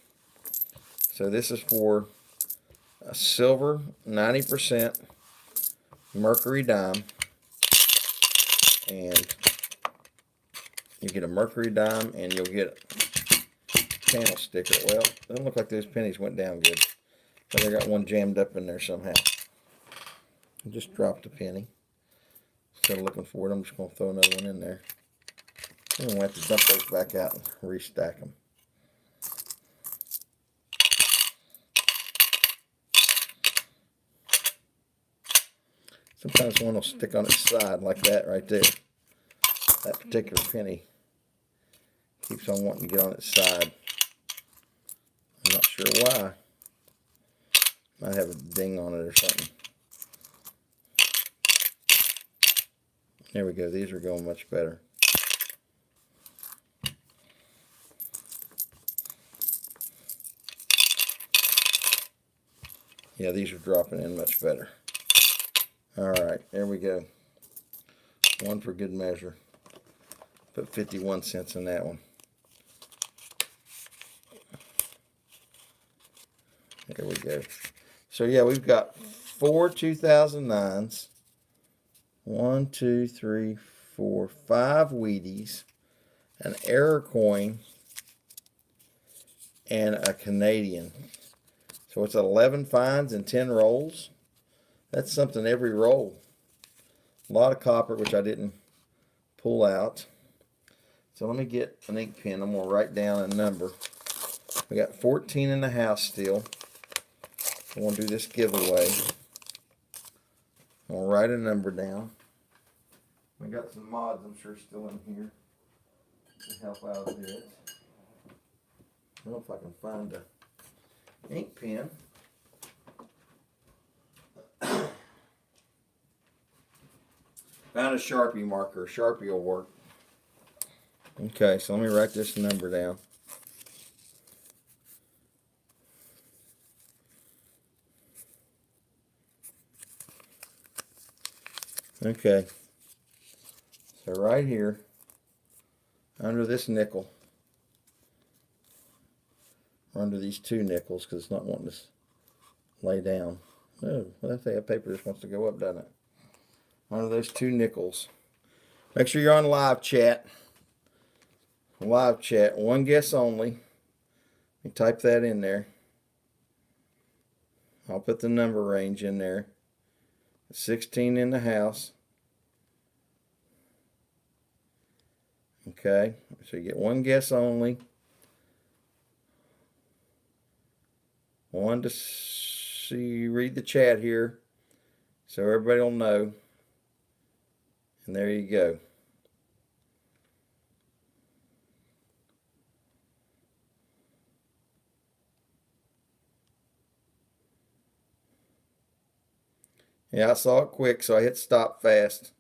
So this is for a silver 90% Mercury dime. And you get a Mercury dime and you'll get a channel sticker. Well, it doesn't look like those pennies went down good. But I got one jammed up in there somehow. I just dropped a penny. Instead of looking for it, I'm just going to throw another one in there. And we'll have to dump those back out and restack them. Sometimes one will stick on its side like that right there. That particular penny keeps on wanting to get on its side. I'm not sure why. Might have a ding on it or something. There we go. These are going much better. Yeah, these are dropping in much better. Alright, there we go. One for good measure. Put 51 cents in that one. There we go. So yeah, we've got 4 2009s. 1, 2, 3, 4, 5 Wheaties. An error coin. And a Canadian. So it's 11 finds and 10 rolls. That's something every roll. A lot of copper, which I didn't pull out. So let me get an ink pen. I'm going to write down a number. We got 14 in the house still. I want to do this giveaway. I'm going to write a number down. We got some mods, I'm sure, still in here to help out a bit. I don't know if I can find a ink pen. Found a Sharpie marker. Sharpie will work. Okay, so let me write this number down. Okay. So right here, under this nickel, under these 2 nickels because it's not wanting to lay down. Oh, well, that paper just wants to go up, doesn't it? Under those 2 nickels. Make sure you're on live chat. Live chat, 1 guess only. You type that in there. I'll put the number range in there. 16 in the house. Okay, so you get 1 guess only. One to see, read the chat here so everybody will know. And there you go. Yeah, I saw it quick, so I hit stop fast.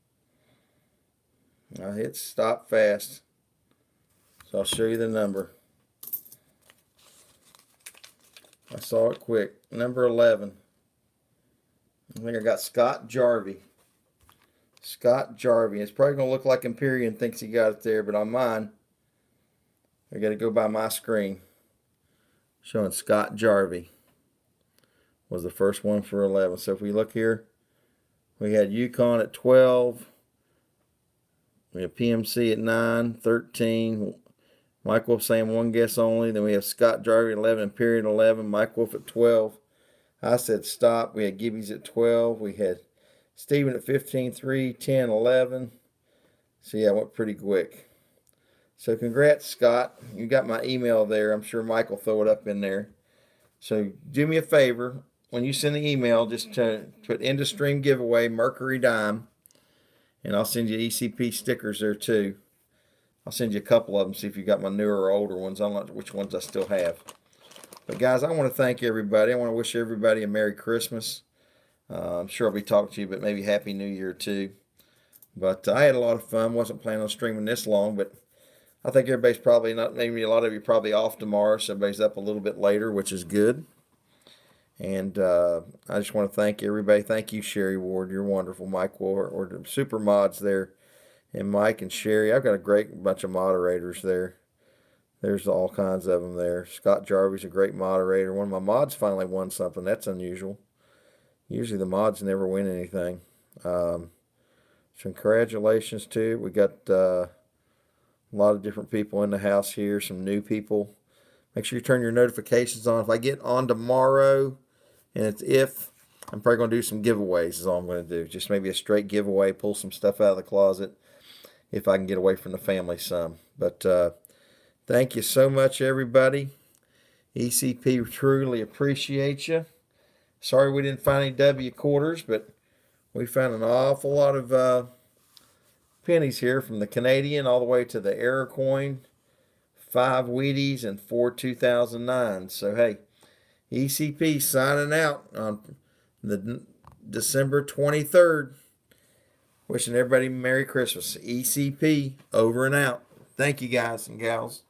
I hit stop fast. So I'll show you the number. I saw it quick. Number 11. I think I got Scott Jarvie. Scott Jarvie. It's probably going to look like Empyrean thinks he got it there, but on mine, I got to go by my screen. Showing Scott Jarvie was the first one for 11. So if we look here, we had Yukon at 12. We have PMC at 9, 13. Mike Wolf saying 1 guess only. Then we have Scott Jarvie at 11, Empyrean 11. Mike Wolf at 12. I said stop. We had Gibby's at 12. We had Steven at 15, 3, 10, 11. So yeah, it went pretty quick. So congrats, Scott. You got my email there. I'm sure Mike will throw it up in there. So do me a favor. When you send the email, just to put end of stream giveaway, Mercury Dime. And I'll send you ECP stickers there too. I'll send you a couple of them, see if you got my newer or older ones. I don't know which ones I still have. But guys, I want to thank everybody. I want to wish everybody a Merry Christmas. I'm sure I'll be talking to you, but maybe Happy New Year too. But I had a lot of fun. Wasn't planning on streaming this long, but I think everybody's probably not, maybe a lot of you are probably off tomorrow, so everybody's up a little bit later, which is good. And I just want to thank everybody. Thank you, Sherry Ward. You're wonderful. Mike Ward, or the super mods there. And Mike and Sherry. I've got a great bunch of moderators there. There's all kinds of them there. Scott Jarvie's a great moderator. One of my mods finally won something. That's unusual. Usually the mods never win anything. So congratulations to we got a lot of different people in the house here. Some new people. Make sure you turn your notifications on. If I get on tomorrow, and I'm probably going to do some giveaways is all I'm going to do. Just maybe a straight giveaway, pull some stuff out of the closet if I can get away from the family some. But thank you so much, everybody. ECP truly appreciate you. Sorry we didn't find any W quarters, but we found an awful lot of pennies here from the Canadian all the way to the Error coin, 5 Wheaties, and 4 2009. So, hey, ECP signing out on the December 23rd. Wishing everybody Merry Christmas. ECP over and out. Thank you, guys and gals.